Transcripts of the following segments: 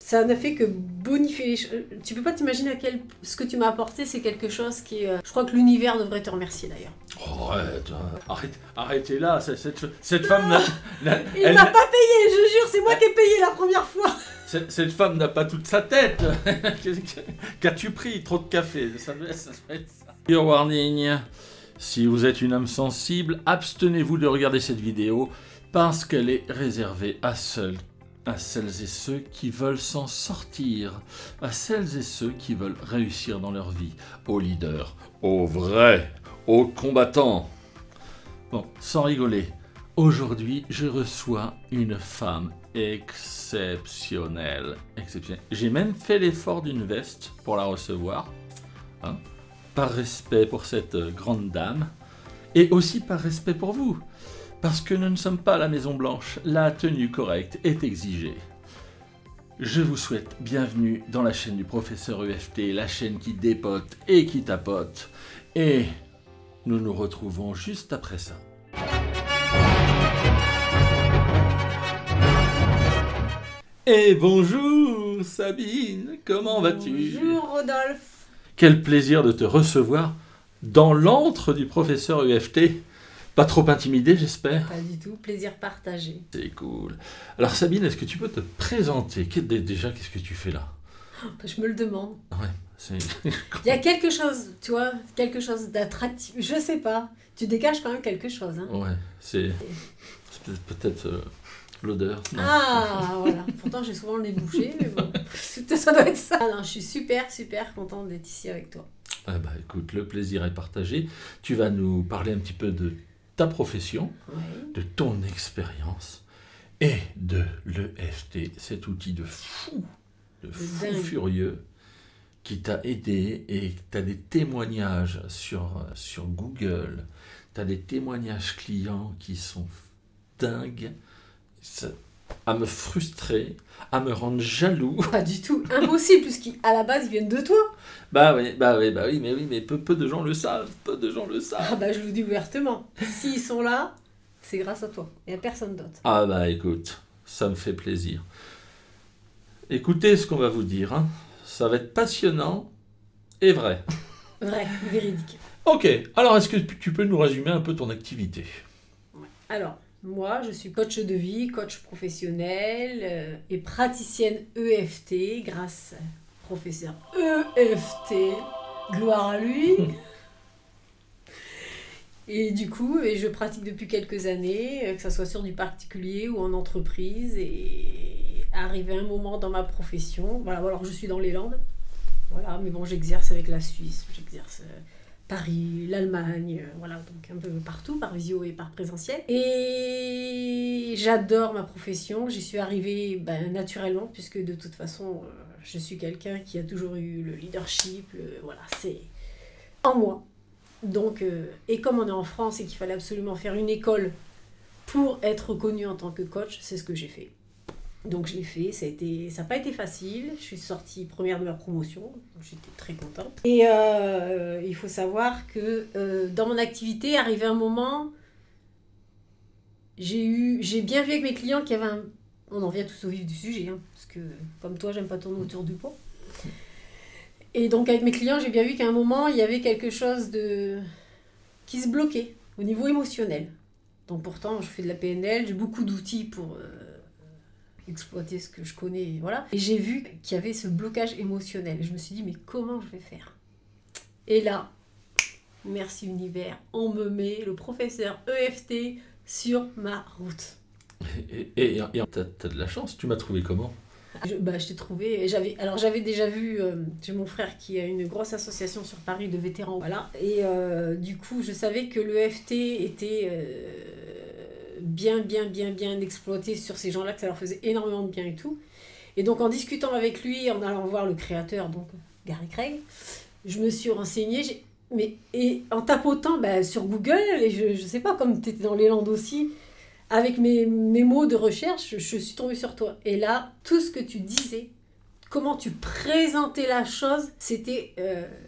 Ça n'a fait que bonifier les choses. Tu peux pas t'imaginer à quel... Ce que tu m'as apporté, c'est quelque chose qui est... Je crois que l'univers devrait te remercier d'ailleurs. Oh, arrêtez là, cette femme Il m'a pas payé, je jure, c'est moi qui ai payé la première fois. Cette femme n'a pas toute sa tête. Qu'as-tu pris? Trop de café, ça doit être ça. Your warning, si vous êtes une âme sensible, abstenez-vous de regarder cette vidéo parce qu'elle est réservée à celles et ceux qui veulent s'en sortir, à celles et ceux qui veulent réussir dans leur vie, aux leaders, aux vrais, aux combattants. Bon, sans rigoler, aujourd'hui, je reçois une femme exceptionnelle. J'ai même fait l'effort d'une veste pour la recevoir, hein, par respect pour cette grande dame, et aussi par respect pour vous. Parce que nous ne sommes pas à la Maison Blanche, la tenue correcte est exigée. Je vous souhaite bienvenue dans la chaîne du professeur EFT, la chaîne qui dépote et qui tapote. Et nous nous retrouvons juste après ça. Et bonjour Sabine, comment vas-tu? Bonjour Rodolphe. Quel plaisir de te recevoir dans l'antre du professeur EFT. Pas trop intimidé, j'espère? Pas du tout, plaisir partagé. C'est cool. Alors Sabine, est-ce que tu peux te présenter? Déjà, qu'est-ce que tu fais là? Je me le demande. Ouais, c'est... Il y a quelque chose, tu vois, quelque chose d'attractif. Je sais pas, tu dégages quand même quelque chose. Hein. Ouais, c'est peut-être l'odeur. Non. Ah, voilà. Pourtant, j'ai souvent le nez bouché, mais bon, ça doit être ça. Ah non, je suis super contente d'être ici avec toi. Ah bah écoute, le plaisir est partagé. Tu vas nous parler un petit peu de ta profession, Oui. de ton expérience et de l'EFT, cet outil de fou furieux qui t'a aidé, et tu as des témoignages sur Google, tu as des témoignages clients qui sont dingues, à me frustrer, à me rendre jaloux. Pas du tout, impossible, puisqu'à la base ils viennent de toi. Bah oui, mais peu de gens le savent, Ah bah je vous dis ouvertement, s'ils sont là, c'est grâce à toi, il n'y a personne d'autre. Ah bah écoute, ça me fait plaisir. Écoutez ce qu'on va vous dire, hein. Ça va être passionnant et vrai. Vrai, véridique. Ok, alors est-ce que tu peux nous résumer un peu ton activité? Alors, moi je suis coach de vie, coach professionnel et praticienne EFT grâce au professeur EFT, gloire à lui. Et du coup, je pratique depuis quelques années, que ce soit sur du particulier ou en entreprise. Et arrivé un moment dans ma profession, voilà, alors je suis dans les Landes, voilà, mais bon, j'exerce avec la Suisse, j'exerce Paris, l'Allemagne, voilà, donc un peu partout, par visio et par présentiel. Et j'adore ma profession, j'y suis arrivée naturellement, puisque de toute façon, je suis quelqu'un qui a toujours eu le leadership, voilà, c'est en moi. Donc, et comme on est en France et qu'il fallait absolument faire une école pour être reconnu en tant que coach, c'est ce que j'ai fait. Donc je l'ai fait, ça n'a pas été facile, je suis sortie première de ma promotion, j'étais très contente. Et il faut savoir que dans mon activité, arrivé un moment, j'ai bien vu avec mes clients qu'il y avait on en vient tous au vif du sujet, hein, parce que comme toi, j'aime pas tourner autour du pot. Et donc avec mes clients, j'ai bien vu qu'à un moment, il y avait quelque chose qui se bloquait au niveau émotionnel. Donc pourtant, je fais de la PNL, j'ai beaucoup d'outils pour exploiter ce que je connais, voilà. Et j'ai vu qu'il y avait ce blocage émotionnel. Je me suis dit, mais comment je vais faire? Et là, merci univers, on me met le professeur EFT sur ma route. Et t'as de la chance, tu m'as trouvé comment? Je t'ai trouvé, j'avais déjà vu, j'ai mon frère qui a une grosse association sur Paris de vétérans, voilà, et du coup je savais que l'EFT était bien exploité sur ces gens-là, que ça leur faisait énormément de bien et tout, et donc en discutant avec lui, en allant voir le créateur, donc Gary Craig, je me suis renseignée, et en tapotant sur Google, et je sais pas, comme tu étais dans les Landes aussi, avec mes mots de recherche, je suis tombée sur toi. Et là, tout ce que tu disais, comment tu présentais la chose, c'était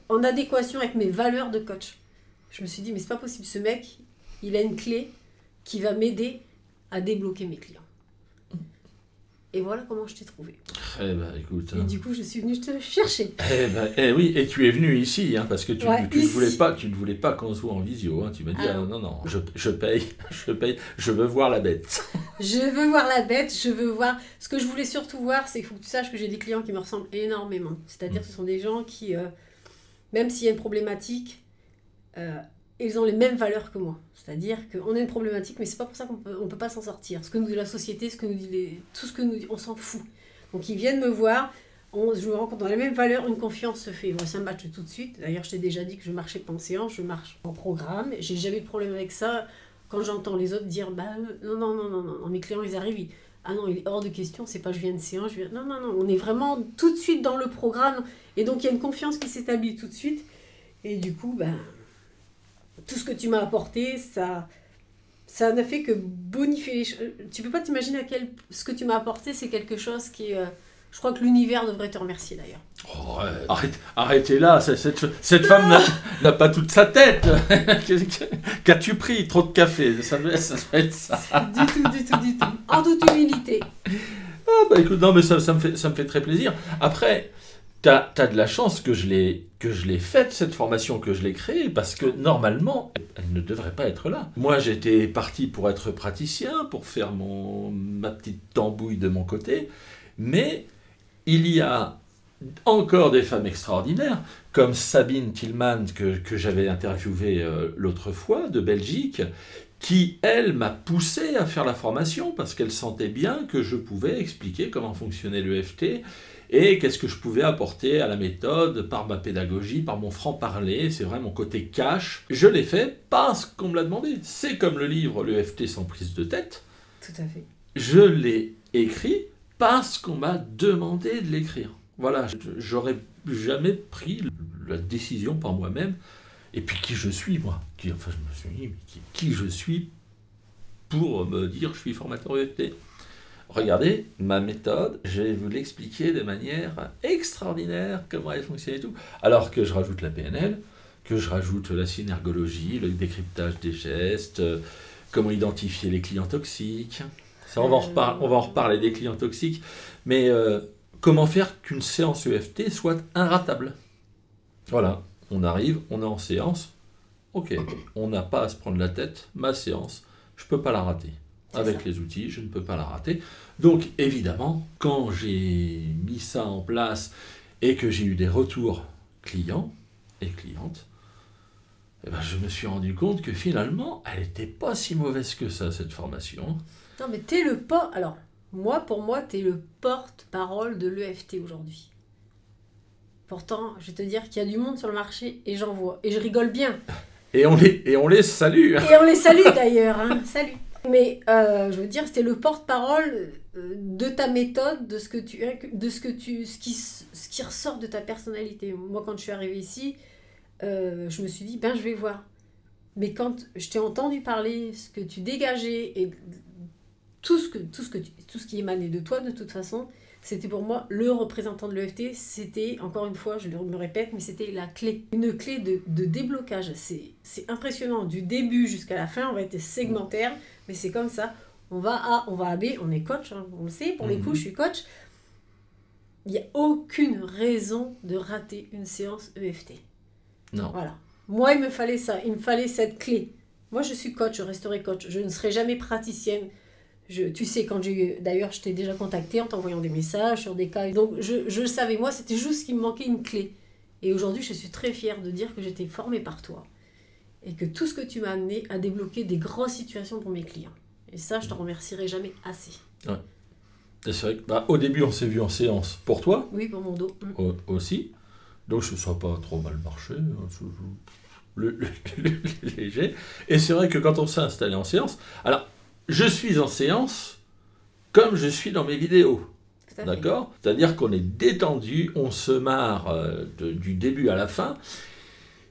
en adéquation avec mes valeurs de coach. Je me suis dit, mais c'est pas possible, ce mec, il a une clé qui va m'aider à débloquer mes clients. Et voilà comment je t'ai trouvé. Eh ben, écoute. Et du coup, je suis venue te chercher. Oui, et tu es venu ici, hein, parce que tu Ouais, ne voulais pas qu'on se voit en visio. Hein. Tu m'as dit, Ah. non, je paye, je veux voir la bête. Je veux voir la bête, je veux voir... Ce que je voulais surtout voir, c'est qu'il faut que tu saches que j'ai des clients qui me ressemblent énormément. C'est-à-dire que ce sont des gens qui, même s'il y a une problématique, ils ont les mêmes valeurs que moi. C'est-à-dire qu'on a une problématique, mais c'est pas pour ça qu'on peut pas s'en sortir. Ce que nous dit la société, tout ce que nous dit, on s'en fout. Donc ils viennent me voir, je me rends compte, on a les mêmes valeurs, une confiance se fait. Moi, ça match tout de suite. D'ailleurs, je t'ai déjà dit que je marchais pas en séance, je marche en programme. J'ai jamais eu de problème avec ça. Quand j'entends les autres dire, non, mes clients, ils arrivent, ah non, il est hors de question, c'est pas je viens de séance, non, on est vraiment tout de suite dans le programme. Et donc, il y a une confiance qui s'établit tout de suite. Et du coup, tout ce que tu m'as apporté, ça n'a fait que bonifier les choses. Tu peux pas t'imaginer ce que tu m'as apporté, c'est quelque chose qui est... je crois que l'univers devrait te remercier d'ailleurs. Oh, arrêtez là, cette femme n'a pas toute sa tête. Qu'as-tu pris? Trop de café, ça doit être ça. Du tout. En toute humilité. Ah bah écoute, non mais ça me fait très plaisir. Après... T'as de la chance que je l'ai faite, cette formation, que je l'ai créée, parce que normalement, elle ne devrait pas être là. Moi, j'étais parti pour être praticien, pour faire ma petite tambouille de mon côté, mais il y a encore des femmes extraordinaires, comme Sabine Tillman, que j'avais interviewée l'autre fois, de Belgique, qui, elle, m'a poussé à faire la formation, parce qu'elle sentait bien que je pouvais expliquer comment fonctionnait l'EFT, et qu'est-ce que je pouvais apporter à la méthode par ma pédagogie, par mon franc-parler, c'est vrai, mon côté cash. Je l'ai fait parce qu'on me l'a demandé. C'est comme le livre l'EFT sans prise de tête. Tout à fait. Je l'ai écrit parce qu'on m'a demandé de l'écrire. Voilà, j'aurais jamais pris la décision par moi-même. Et puis qui je suis, moi? Je me suis dit, qui je suis pour me dire je suis formateur EFT? Regardez ma méthode, je vais vous l'expliquer de manière extraordinaire, comment elle fonctionne et tout. Alors que je rajoute la PNL, que je rajoute la synergologie, le décryptage des gestes, comment identifier les clients toxiques. Ça, on va en reparler des clients toxiques. Mais comment faire qu'une séance EFT soit inratable? Voilà, on arrive, on est en séance. Ok, on n'a pas à se prendre la tête. Ma séance, je ne peux pas la rater. Avec les outils, je ne peux pas la rater. Donc, évidemment, quand j'ai mis ça en place et que j'ai eu des retours clients et clientes, je me suis rendu compte que finalement, elle n'était pas si mauvaise que ça, cette formation. Non, mais Alors, pour moi, t'es le porte-parole de l'EFT aujourd'hui. Pourtant, je vais te dire qu'il y a du monde sur le marché et j'en vois. Et je rigole bien. Et on les salue. Et on les salue d'ailleurs. Hein. Salut. Mais je veux dire, c'était le porte-parole de ta méthode, de ce qui ressort de ta personnalité. Moi, quand je suis arrivée ici, je me suis dit, je vais voir. Mais quand je t'ai entendu parler, ce que tu dégageais et tout ce qui émanait de toi, de toute façon, c'était pour moi le représentant de l'EFT. C'était, encore une fois, je me répète, mais c'était la clé. Une clé de déblocage. C'est impressionnant. Du début jusqu'à la fin, on va être segmentaire, mais c'est comme ça. On va A, on va à B, on est coach, hein, on le sait, pour les coups, je suis coach. Il n'y a aucune raison de rater une séance EFT. Non. Voilà. Moi, il me fallait ça, il me fallait cette clé. Moi, je suis coach, je resterai coach. Je ne serai jamais praticienne. Tu sais, d'ailleurs, je t'ai déjà contacté en t'envoyant des messages sur des cas. Donc, je le savais. Moi, c'était juste qu'il me manquait une clé. Et aujourd'hui, je suis très fière de dire que j'étais formée par toi. Et que tout ce que tu m'as amené a débloqué des grosses situations pour mes clients. Et ça, je te remercierai jamais assez. Ouais. C'est vrai que, au début, on s'est vu en séance pour toi. Oui, pour mon dos. Aussi. Donc, je ne sois pas trop mal marché. Le léger. Et c'est vrai que quand on s'est installé en séance... Alors, je suis en séance comme je suis dans mes vidéos. D'accord? C'est-à-dire qu'on est détendu, on se marre du début à la fin.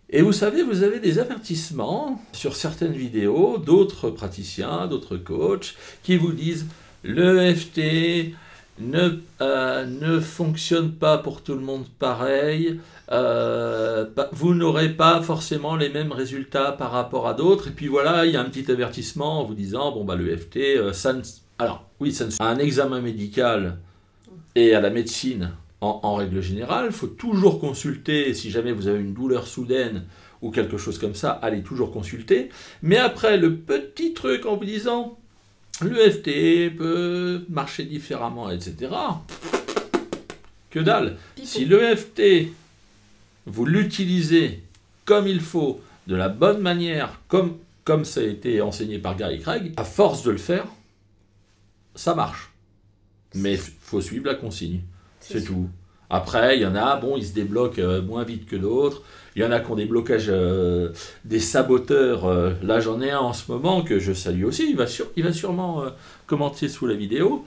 Et vous savez, vous avez des avertissements sur certaines vidéos d'autres praticiens, d'autres coachs, qui vous disent « l'EFT ne fonctionne pas pour tout le monde pareil, vous n'aurez pas forcément les mêmes résultats par rapport à d'autres. » Et puis voilà, il y a un petit avertissement en vous disant « bon, l'EFT, Alors, oui, à un examen médical et à la médecine, en règle générale, il faut toujours consulter, si jamais vous avez une douleur soudaine ou quelque chose comme ça, allez toujours consulter. Mais après, le petit truc en vous disant, l'EFT peut marcher différemment, etc. Que dalle. Si l'EFT, vous l'utilisez comme il faut, de la bonne manière, comme ça a été enseigné par Gary Craig, à force de le faire, ça marche. Mais il faut suivre la consigne. C'est tout. Après, il y en a, bon, ils se débloquent moins vite que d'autres. Il y en a qui ont des blocages, des saboteurs. Là, j'en ai un en ce moment que je salue aussi. Il va sûrement commenter sous la vidéo.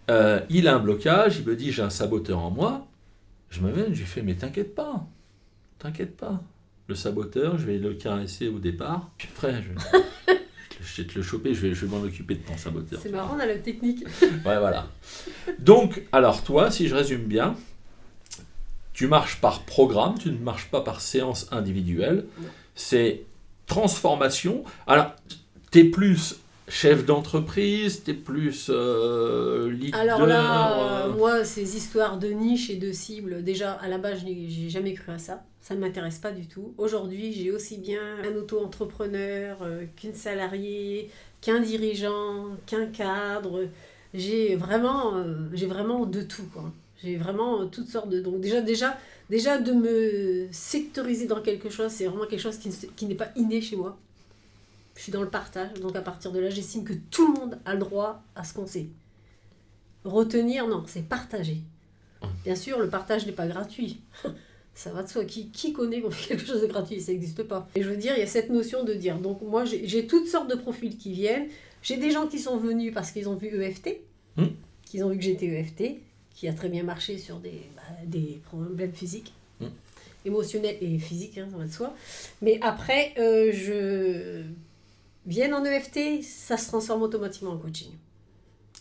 Il a un blocage, il me dit, j'ai un saboteur en moi. Je m'amène, je lui fais, mais t'inquiète pas. Le saboteur, je vais le caresser au départ. Puis après, je vais te le choper, je vais m'en occuper de ton saboteur. C'est marrant, on a la technique. Ouais, voilà. Donc, alors toi, si je résume bien, tu marches par programme, tu ne marches pas par séance individuelle. C'est transformation. Alors, tu es plus chef d'entreprise, tu es plus leader. Alors là, moi, ces histoires de niche et de cible, déjà, à la base, je n'ai jamais cru à ça. Ça ne m'intéresse pas du tout. Aujourd'hui, j'ai aussi bien un auto-entrepreneur qu'une salariée, qu'un dirigeant, qu'un cadre. J'ai vraiment de tout, quoi. J'ai vraiment toutes sortes de... Donc déjà de me sectoriser dans quelque chose, c'est vraiment quelque chose qui n'est pas inné chez moi. Je suis dans le partage, donc à partir de là, j'estime que tout le monde a le droit à ce qu'on sait. Retenir, non, c'est partager. Bien sûr, le partage n'est pas gratuit. Ça va de soi. Qui connaît qu'on fait quelque chose de gratuit? Ça n'existe pas. Et je veux dire, il y a cette notion de dire. Donc moi, j'ai toutes sortes de profils qui viennent. J'ai des gens qui sont venus parce qu'ils ont vu EFT, qu'ils ont vu que j'étais EFT, qui a très bien marché sur des problèmes physiques, émotionnels et physiques, hein, ça va de soi. Mais après, je viens en EFT, ça se transforme automatiquement en coaching.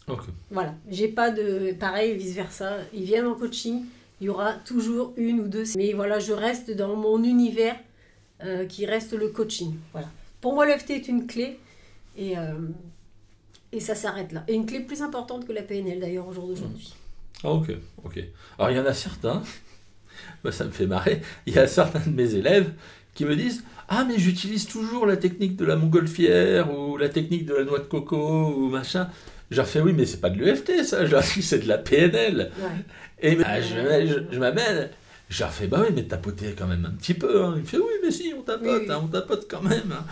Okay. Voilà. J'ai pas de... Pareil, vice-versa. Ils viennent en coaching, il y aura toujours une ou deux. Mais voilà, je reste dans mon univers qui reste le coaching. Voilà. Pour moi, l'EFT est une clé et ça s'arrête là. Et une clé plus importante que la PNL d'ailleurs au jour d'aujourd'hui. Ah, ok. Alors il y en a certains, ça me fait marrer, il y a certains de mes élèves qui me disent « Ah mais j'utilise toujours la technique de la montgolfière ou la technique de la noix de coco ou machin ». Je leur fais « Oui mais c'est pas de l'EFT ça, je leur dis c'est de la PNL ouais. ». Et je m'amène, je leur fais « Bah oui mais tapotez quand même un petit peu hein. ». Il me fait « Oui mais si on tapote, oui. Hein, on tapote quand même hein. ».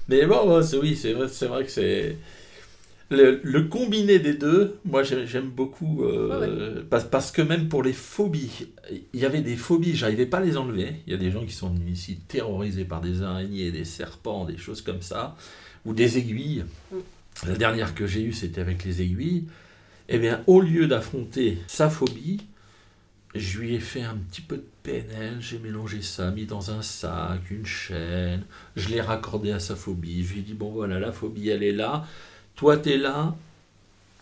Mais bon, c'est vrai que c'est... Le combiné des deux, moi j'aime beaucoup, parce que même pour les phobies, il y avait des phobies, j'arrivais pas à les enlever. Il y a des gens qui sont venus ici terrorisés par des araignées, des serpents, des choses comme ça, ou des aiguilles. La dernière que j'ai eue, c'était avec les aiguilles. Eh bien, au lieu d'affronter sa phobie, je lui ai fait un petit peu de PNL, j'ai mélangé ça, mis dans un sac, une chaîne, je l'ai raccordé à sa phobie. Je lui ai dit, bon voilà, la phobie elle est là. Toi, tu es là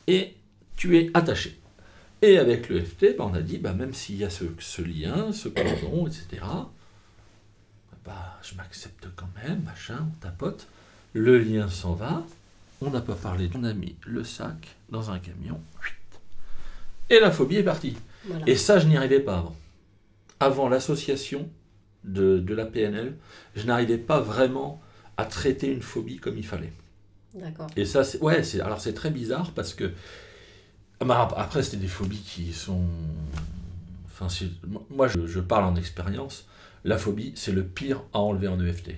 et tu es attaché. Et avec l'EFT, on a dit, même s'il y a ce lien, ce cordon, etc., je m'accepte quand même, machin, on tapote, le lien s'en va, on n'a pas parlé, on a mis le sac dans un camion, et la phobie est partie. Voilà. Et ça, je n'y arrivais pas avant. Avant l'association de la PNL, je n'arrivais pas vraiment à traiter une phobie comme il fallait. D'accord. Et ça, alors c'est très bizarre parce que après c'était des phobies qui sont, enfin moi je parle en expérience. La phobie c'est le pire à enlever en EFT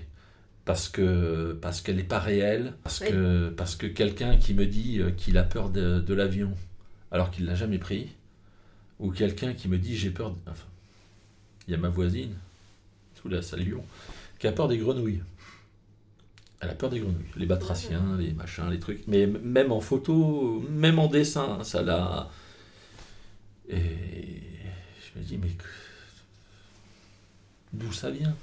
parce qu'elle n'est pas réelle, parce que quelqu'un qui me dit qu'il a peur de l'avion alors qu'il l'a jamais pris, ou quelqu'un qui me dit j'ai peur, enfin il y a ma voisine sous la salle Lyon qui a peur des grenouilles. Elle a peur des grenouilles, les batraciens, les machins, les trucs. Mais même en photo, même en dessin, ça l'a... Et je me dis, mais d'où ça vient?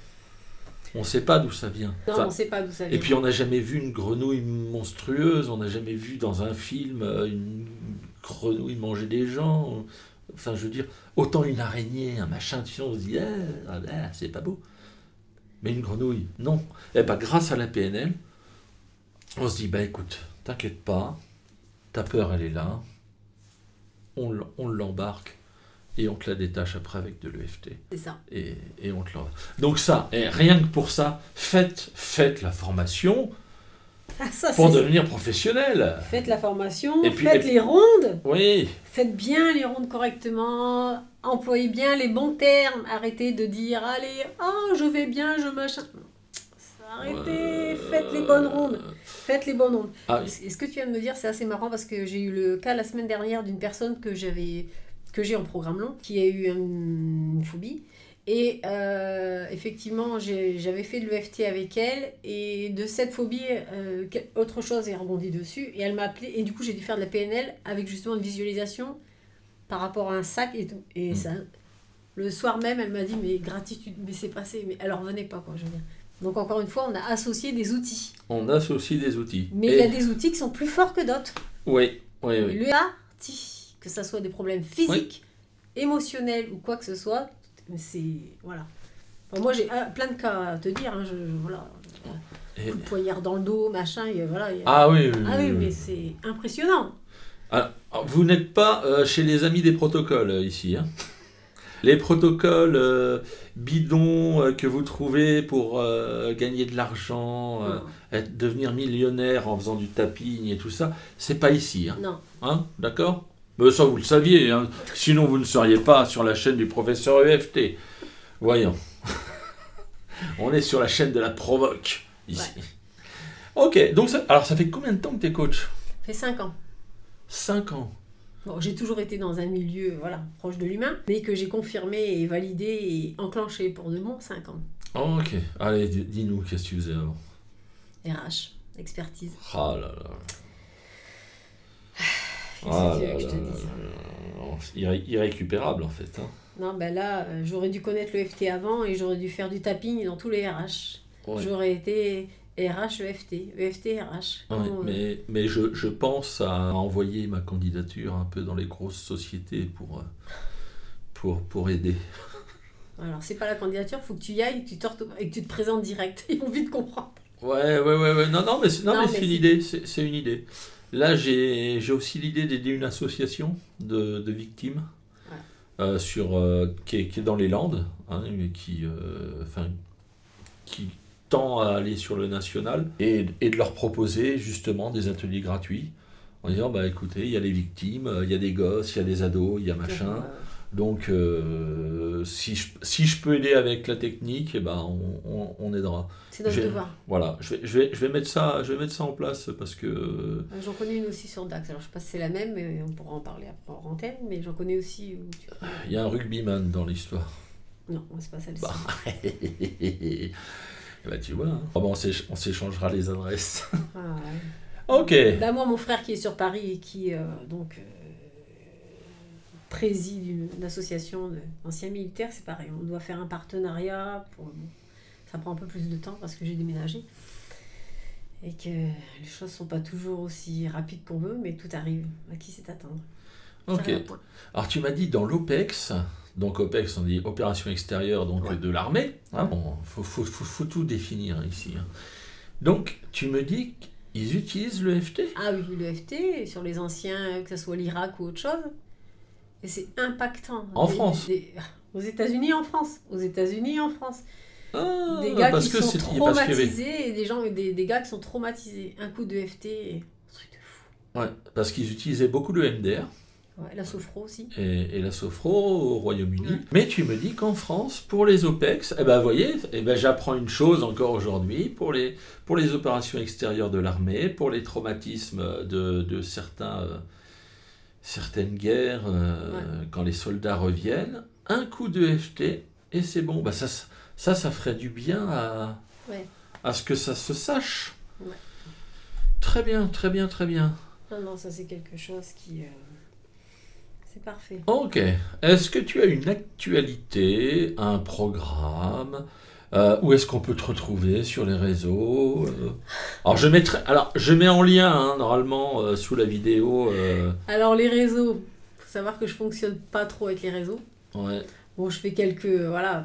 On ne sait pas d'où ça vient. Non, on ne sait pas d'où ça vient. Et puis on n'a jamais vu une grenouille monstrueuse, on n'a jamais vu dans un film une grenouille manger des gens. Enfin, je veux dire, autant une araignée, un machin, tu sais, on se dit, c'est pas beau. Mais une grenouille, non. Et grâce à la PNL, on se dit, écoute, t'inquiète pas, ta peur, elle est là, on l'embarque et on te la détache après avec de l'EFT. C'est ça. Et on te l'embarque. Donc ça, et rien que pour ça, faites la formation pour devenir professionnel. Faites la formation, et puis, faites les rondes. Oui. Faites bien les rondes correctement, employez bien les bons termes, arrêtez de dire « Allez, oh, je vais bien, je machin ». Arrêtez, faites les bonnes rondes. Faites les bonnes ondes. Ah, oui. Et ce que tu viens de me dire, c'est assez marrant parce que j'ai eu le cas la semaine dernière d'une personne que j'ai en programme long, qui a eu une phobie. Et effectivement, j'avais fait de l'EFT avec elle. Et de cette phobie, autre chose est rebondi dessus. Et elle m'a appelé. Et du coup, j'ai dû faire de la PNL avec justement une visualisation par rapport à un sac et tout. Et ça, le soir même, elle m'a dit, mais gratitude, mais c'est passé. Mais elle en revenait pas, quoi, je veux dire. Donc encore une fois, on a associé des outils. On associe des outils. Mais il y a des outils qui sont plus forts que d'autres. Oui. Le parti, que ça soit des problèmes physiques, émotionnels ou quoi que ce soit, c'est... Voilà. Enfin, moi, j'ai plein de cas à te dire. Hein, voilà. Coup de poignard dans le dos, machin. Voilà, Ah oui, mais c'est impressionnant. Alors, vous n'êtes pas chez les amis des protocoles ici, hein. Les protocoles bidons que vous trouvez pour gagner de l'argent, devenir millionnaire en faisant du tapping et tout ça, c'est pas ici. Hein. Non. Hein, d'accord? Mais ça, vous le saviez. Hein. Sinon, vous ne seriez pas sur la chaîne du professeur EFT. Voyons. On est sur la chaîne de la provoque, ici. Ouais. Ok, donc alors ça fait combien de temps que tu es coach? Ça fait 5 ans. 5 ans. Bon, j'ai toujours été dans un milieu proche de l'humain, mais que j'ai confirmé et validé et enclenché pour de bons 5 ans. Oh, ok, allez, dis-nous, qu'est-ce que tu faisais avant? RH, expertise. Ah là là. Qu'est-ce que tu veux que je te dise? Irrécupérable en fait. Hein. Non, ben là, j'aurais dû connaître l'EFT avant et j'aurais dû faire du tapping dans tous les RH. Ouais. J'aurais été RH, EFT, EFT, RH. Ouais, mais je pense à envoyer ma candidature un peu dans les grosses sociétés pour aider. Alors, c'est pas la candidature, il faut que tu y ailles et que tu te présentes direct. Ils vont vite comprendre. Ouais. Non, mais c'est une idée. C'est une idée. Là, j'ai aussi l'idée d'aider une association de victimes qui est dans les Landes, hein, qui tend à aller sur le national et de leur proposer justement des ateliers gratuits en disant bah écoutez, il y a les victimes, il y a des gosses, il y a des ados, il y a machin. Donc si je peux aider avec la technique, eh ben on aidera. C'est notre devoir. Voilà, je vais mettre ça en place parce que j'en connais une aussi sur Dax. Alors je sais pas si c'est la même, mais on pourra en parler après en antenne. Mais j'en connais aussi où il y a un rugbyman dans l'histoire. Non, c'est pas celle-ci. Bah tu vois, hein. On s'échangera les adresses. Ah, ouais. Ok. Bah, moi, mon frère qui est sur Paris et qui préside une association d'anciens militaires, c'est pareil. On doit faire un partenariat. Ça prend un peu plus de temps parce que j'ai déménagé. Et que les choses ne sont pas toujours aussi rapides qu'on veut, mais tout arrive. À qui c'est attendre. Ok. Alors tu m'as dit dans l'OPEX, donc OPEX on dit opération extérieure de l'armée, hein, bon, faut tout définir ici. Hein. Donc tu me dis qu'ils utilisent l'EFT? Ah oui, l'EFT, sur les anciens, que ce soit l'Irak ou autre chose, et c'est impactant. En France? Aux États-Unis, en France. Aux États-Unis, en France. Ah, des gars qui sont traumatisés et des gars qui sont traumatisés. Un coup d'EFT, un truc de fou. Ouais, parce qu'ils utilisaient beaucoup le MDR. Ouais, la sophro aussi. Et la sophro au Royaume-Uni. Ouais. Mais tu me dis qu'en France, pour les OPEX, vous voyez, j'apprends une chose encore aujourd'hui, pour les opérations extérieures de l'armée, pour les traumatismes de certaines guerres, quand les soldats reviennent, un coup de FT, et c'est bon. Ça ferait du bien à ce que ça se sache. Ouais. Très bien. Non, ça c'est quelque chose qui... C'est parfait. Ok. Est-ce que tu as une actualité, un programme, où est-ce qu'on peut te retrouver sur les réseaux? Alors je mets en lien normalement sous la vidéo. Alors les réseaux, faut savoir que je fonctionne pas trop avec les réseaux. Ouais. Bon, je fais quelques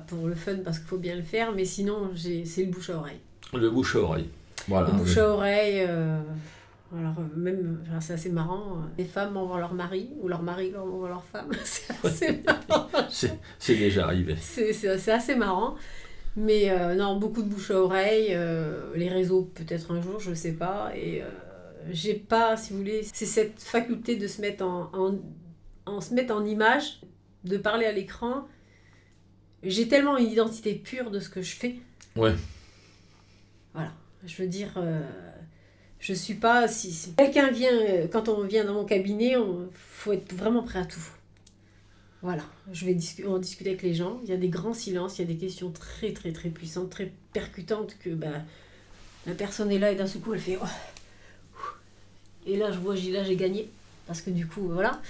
pour le fun parce qu'il faut bien le faire, mais sinon c'est le bouche à oreille. Le bouche à oreille. Voilà. Le bouche à oreille. Alors, c'est assez marrant. Les femmes envoient leur mari, ou leur mari leur envoie leur femme. C'est assez marrant. C'est déjà arrivé. C'est assez marrant. Mais non, beaucoup de bouche à oreille. Les réseaux, peut-être un jour, je sais pas. Et j'ai pas, si vous voulez, c'est cette faculté de se mettre se mettre en image, de parler à l'écran. J'ai tellement une identité pure de ce que je fais. Ouais. Voilà. Je veux dire, je suis pas... Si quelqu'un vient, quand on vient dans mon cabinet, faut être vraiment prêt à tout. Voilà. Je vais en discuter avec les gens. Il y a des grands silences, il y a des questions très, très, très puissantes, très percutantes que la personne est là et d'un seul coup, elle fait... Oh. Et là, j'ai gagné. Parce que du coup, voilà.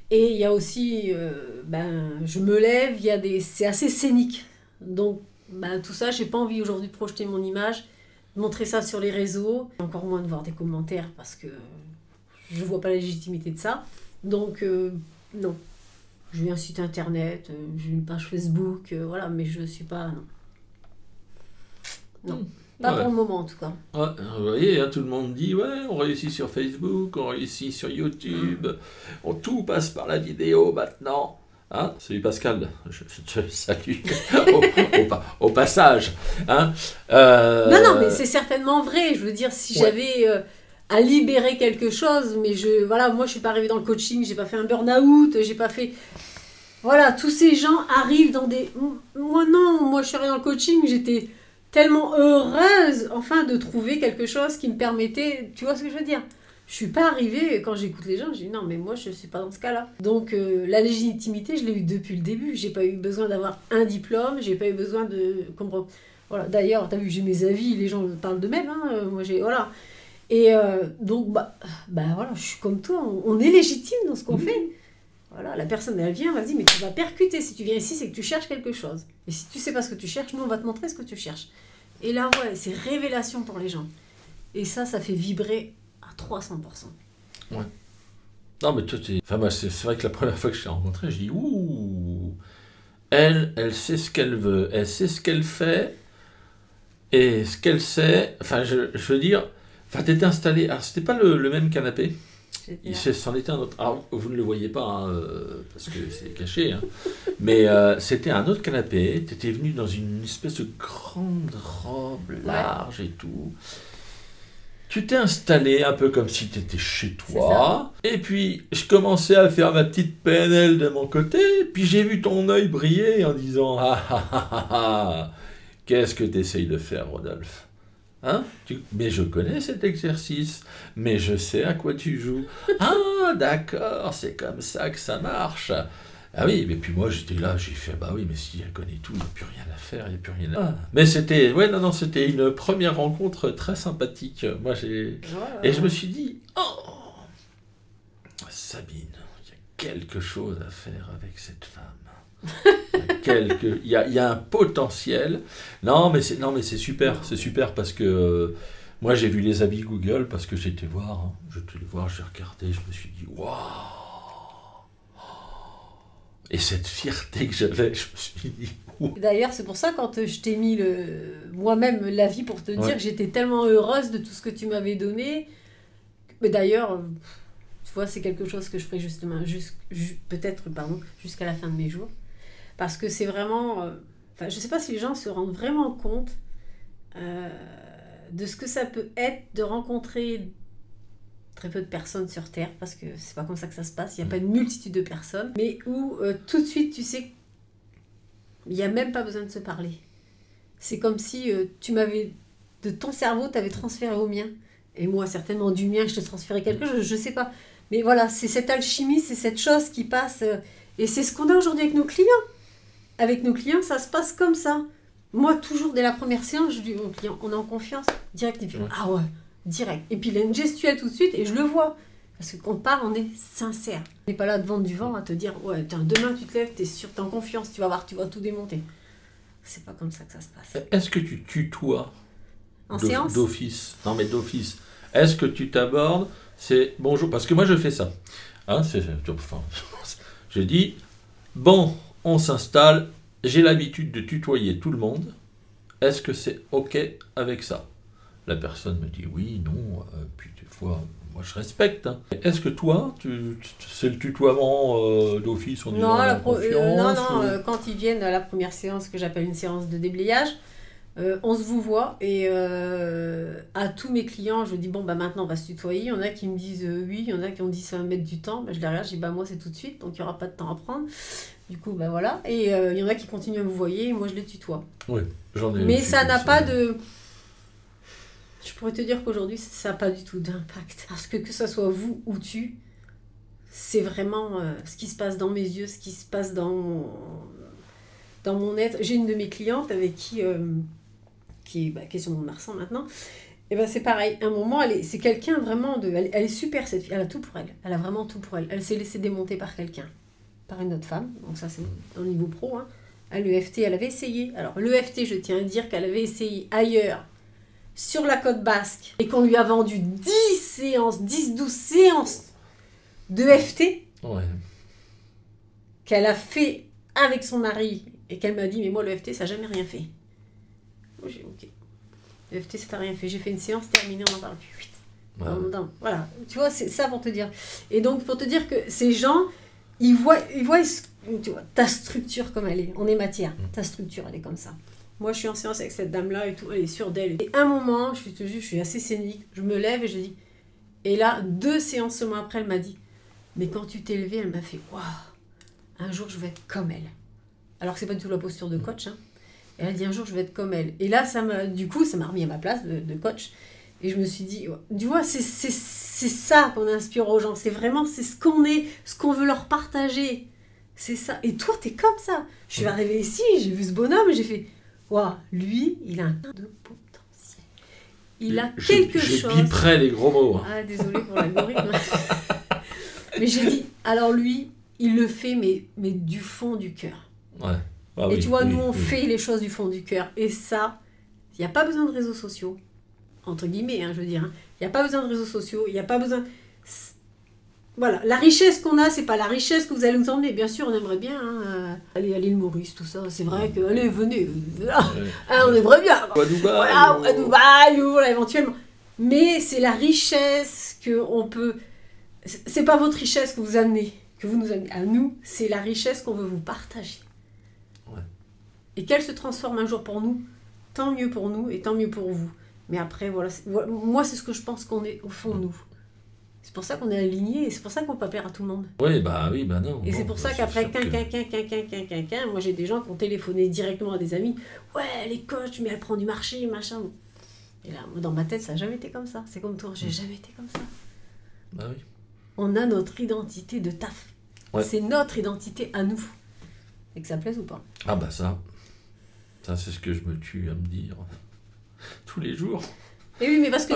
Et il y a aussi, je me lève, c'est assez scénique. Donc, tout ça, j'ai pas envie aujourd'hui de projeter mon image, de montrer ça sur les réseaux, encore moins de voir des commentaires parce que je vois pas la légitimité de ça. Donc, non. J'ai un site internet, j'ai une page Facebook, voilà, mais je suis pas... Non. Pas pour le moment en tout cas. Ouais, vous voyez, hein, tout le monde dit, ouais, on réussit sur Facebook, on réussit sur YouTube, tout passe par la vidéo maintenant. Hein, salut Pascal, je te salue au passage. Hein, Non, mais c'est certainement vrai. Je veux dire, si j'avais à libérer quelque chose, mais moi je suis pas arrivée dans le coaching, j'ai pas fait un burn-out, j'ai pas fait... Voilà, tous ces gens arrivent dans des... Moi je suis arrivée dans le coaching, j'étais tellement heureuse, enfin, de trouver quelque chose qui me permettait... Tu vois ce que je veux dire ? Je suis pas arrivée, quand j'écoute les gens, je dis non, mais moi, je suis pas dans ce cas-là. Donc, la légitimité, je l'ai eue depuis le début. J'ai pas eu besoin d'avoir un diplôme, j'ai pas eu besoin de comprendre. Voilà. D'ailleurs, tu as vu, j'ai mes avis, les gens parlent d'eux-mêmes. Hein, moi, voilà. Et donc, voilà, je suis comme toi, on est légitime dans ce qu'on fait. Voilà, la personne, elle vient, vas-y, mais tu vas percuter. Si tu viens ici, c'est que tu cherches quelque chose. Et si tu sais pas ce que tu cherches, nous, on va te montrer ce que tu cherches. Et là, ouais, c'est révélation pour les gens. Et ça fait vibrer à 300%. Ouais. Non, mais toi, enfin, moi, c'est vrai que la première fois que je t'ai rencontré, je dis, ouh, elle sait ce qu'elle veut, elle sait ce qu'elle fait, et ce qu'elle sait, enfin, je veux dire, enfin, t'étais installé, alors, c'était pas le même canapé. C'en était un autre. Alors, vous ne le voyez pas, hein, parce que c'est caché, hein. Mais c'était un autre canapé. Tu étais venu dans une espèce de grande robe large et tout. Tu t'es installé un peu comme si tu étais chez toi. Et puis, je commençais à faire ma petite PNL de mon côté. Puis j'ai vu ton œil briller en disant « Ah, qu'est-ce que tu essayes de faire, Rodolphe ? Hein ? Mais je connais cet exercice, mais je sais à quoi tu joues. Ah, d'accord, c'est comme ça que ça marche. Ah oui, mais puis moi j'étais là, j'ai fait, bah oui, mais si elle connaît tout, il n'y a plus rien à faire, il n'y a plus rien à... Mais c'était, c'était une première rencontre très sympathique. Moi et je me suis dit, oh, Sabine, il y a quelque chose à faire avec cette femme. Il y a un potentiel. Non mais c'est super parce que moi j'ai vu les habits Google parce que j'étais voir, hein, j'ai regardé, je me suis dit waouh. Et cette fierté que j'avais, je me suis dit ouh. D'ailleurs c'est pour ça quand je t'ai mis moi-même l'avis pour te dire que j'étais tellement heureuse de tout ce que tu m'avais donné. Mais d'ailleurs tu vois c'est quelque chose que je ferai justement peut-être jusqu'à la fin de mes jours. Parce que c'est vraiment... je ne sais pas si les gens se rendent vraiment compte de ce que ça peut être de rencontrer très peu de personnes sur Terre, parce que c'est pas comme ça que ça se passe, il n'y a pas une multitude de personnes, mais où tout de suite tu sais qu'il n'y a même pas besoin de se parler. C'est comme si de ton cerveau, tu avais transféré au mien. Et moi, certainement du mien, je te transférais quelque chose, je ne sais pas. Mais voilà, c'est cette alchimie, c'est cette chose qui passe. Et c'est ce qu'on a aujourd'hui avec nos clients. Avec nos clients, ça se passe comme ça. Moi, toujours, dès la première séance, je dis au client, on est en confiance. Direct, il fait, ah ouais, direct. Et puis, il a une gestuelle tout de suite et je le vois. Parce que quand on parle, on est sincère. On n'est pas là de vendre du vent à te dire, ouais, demain, tu te lèves, tu es sûr, tu es en confiance, tu vas voir, tu vas tout démonter. C'est pas comme ça que ça se passe. Est-ce que tu tutoies en séance d'office? Non, mais d'office. Est-ce que tu t'abordes? C'est bonjour. Parce que moi, je fais ça. Hein, je dis, bon, on s'installe, j'ai l'habitude de tutoyer tout le monde, est-ce que c'est OK avec ça? La personne me dit oui, non, puis des fois, moi je respecte. Hein. Est-ce que toi, c'est le tutoiement d'office, on dit Non, confiance, quand ils viennent à la première séance que j'appelle une séance de déblayage, on se vous voit et à tous mes clients, je dis bon bah maintenant on va se tutoyer. Il y en a qui me disent oui, il y en a qui ont dit ça va mettre du temps. Bah, je les regarde, je dis bah moi c'est tout de suite, donc il n'y aura pas de temps à prendre. Du coup bah voilà. Et il y en a qui continuent à me voyer et moi je les tutoie. Oui, j'en ai. Mais ça n'a pas de... Je pourrais te dire qu'aujourd'hui, ça n'a pas du tout d'impact. Parce que ce soit vous ou tu, c'est vraiment ce qui se passe dans mes yeux, ce qui se passe dans mon être. J'ai une de mes clientes avec qui est sur mon Marsan maintenant. Et ben c'est pareil. À un moment, c'est quelqu'un vraiment de... Elle est super, cette fille. Elle a tout pour elle. Elle a vraiment tout pour elle. Elle s'est laissée démonter par quelqu'un. Par une autre femme. Donc ça, c'est dans le niveau pro. Hein. À l'EFT, elle avait essayé. Alors, l'EFT, je tiens à dire qu'elle avait essayé ailleurs, sur la côte basque, et qu'on lui a vendu 10 séances, 10-12 séances de FT, ouais. Qu'elle a fait avec son mari, et qu'elle m'a dit, mais moi, le FT, ça n'a jamais rien fait. Moi, j'ai dit, ok. Le FT, ça n'a rien fait. J'ai fait une séance terminée, on n'en parle plus. Ouais. Voilà, tu vois, c'est ça pour te dire. Et donc, pour te dire que ces gens, ils voient tu vois, ta structure comme elle est. On est matière. Ta structure, elle est comme ça. Moi, je suis en séance avec cette dame-là et tout, elle est sûre d'elle. Et un moment, je te jure, je suis assez scénique, je me lève et je dis... Et là, 2 séances seulement après, elle m'a dit, mais quand tu t'es levée, elle m'a fait, waouh, un jour, je vais être comme elle. Alors que c'est pas du tout la posture de coach. Hein. Et elle a dit, un jour, je vais être comme elle. Et là, du coup, ça m'a remis à ma place de coach. Et je me suis dit, tu vois, c'est ça qu'on inspire aux gens. C'est vraiment, c'est ce qu'on est, ce qu'on veut leur partager. C'est ça. Et toi, t'es comme ça. Je suis arrivée ici, j'ai vu ce bonhomme et j'ai fait... Waouh, lui, il a un de potentiel. Il a quelque chose. Je biperais les gros mots. Ah, désolé pour l'algorithme. Mais j'ai dit, alors lui, il le fait, mais du fond du cœur. Ouais. Ah, et oui, tu vois, nous, on fait les choses du fond du cœur. Et ça, il n'y a pas besoin de réseaux sociaux. Entre guillemets, hein, je veux dire. Il n'y a pas besoin de réseaux sociaux. Il n'y a pas besoin... Voilà, la richesse qu'on a, c'est pas la richesse que vous allez nous emmener. Bien sûr, on aimerait bien aller à l'île Maurice, tout ça. C'est vrai que, allez, venez. On aimerait bien. Ou à Dubaï. Voilà, à Dubaï, voilà, éventuellement. Mais c'est la richesse qu'on peut... C'est pas votre richesse que vous amenez, que vous nous amenez. À nous, c'est la richesse qu'on veut vous partager. Ouais. Et qu'elle se transforme un jour pour nous, tant mieux pour nous et tant mieux pour vous. Mais après, voilà, moi, c'est ce que je pense qu'on est au fond de nous. C'est pour ça qu'on est aligné et c'est pour ça qu'on ne peut pas plaire à tout le monde. Oui, bah non. Et c'est pour ça qu'après, moi j'ai des gens qui ont téléphoné directement à des amis. Ouais, les coachs, mais elle prend du marché, machin. Et là, moi, dans ma tête, ça n'a jamais été comme ça. C'est comme toi, j'ai jamais été comme ça. Bah oui. On a notre identité de taf. Ouais. C'est notre identité à nous. Et que ça plaise ou pas. Ah bah ça c'est ce que je me tue à me dire tous les jours. Et oui, mais parce que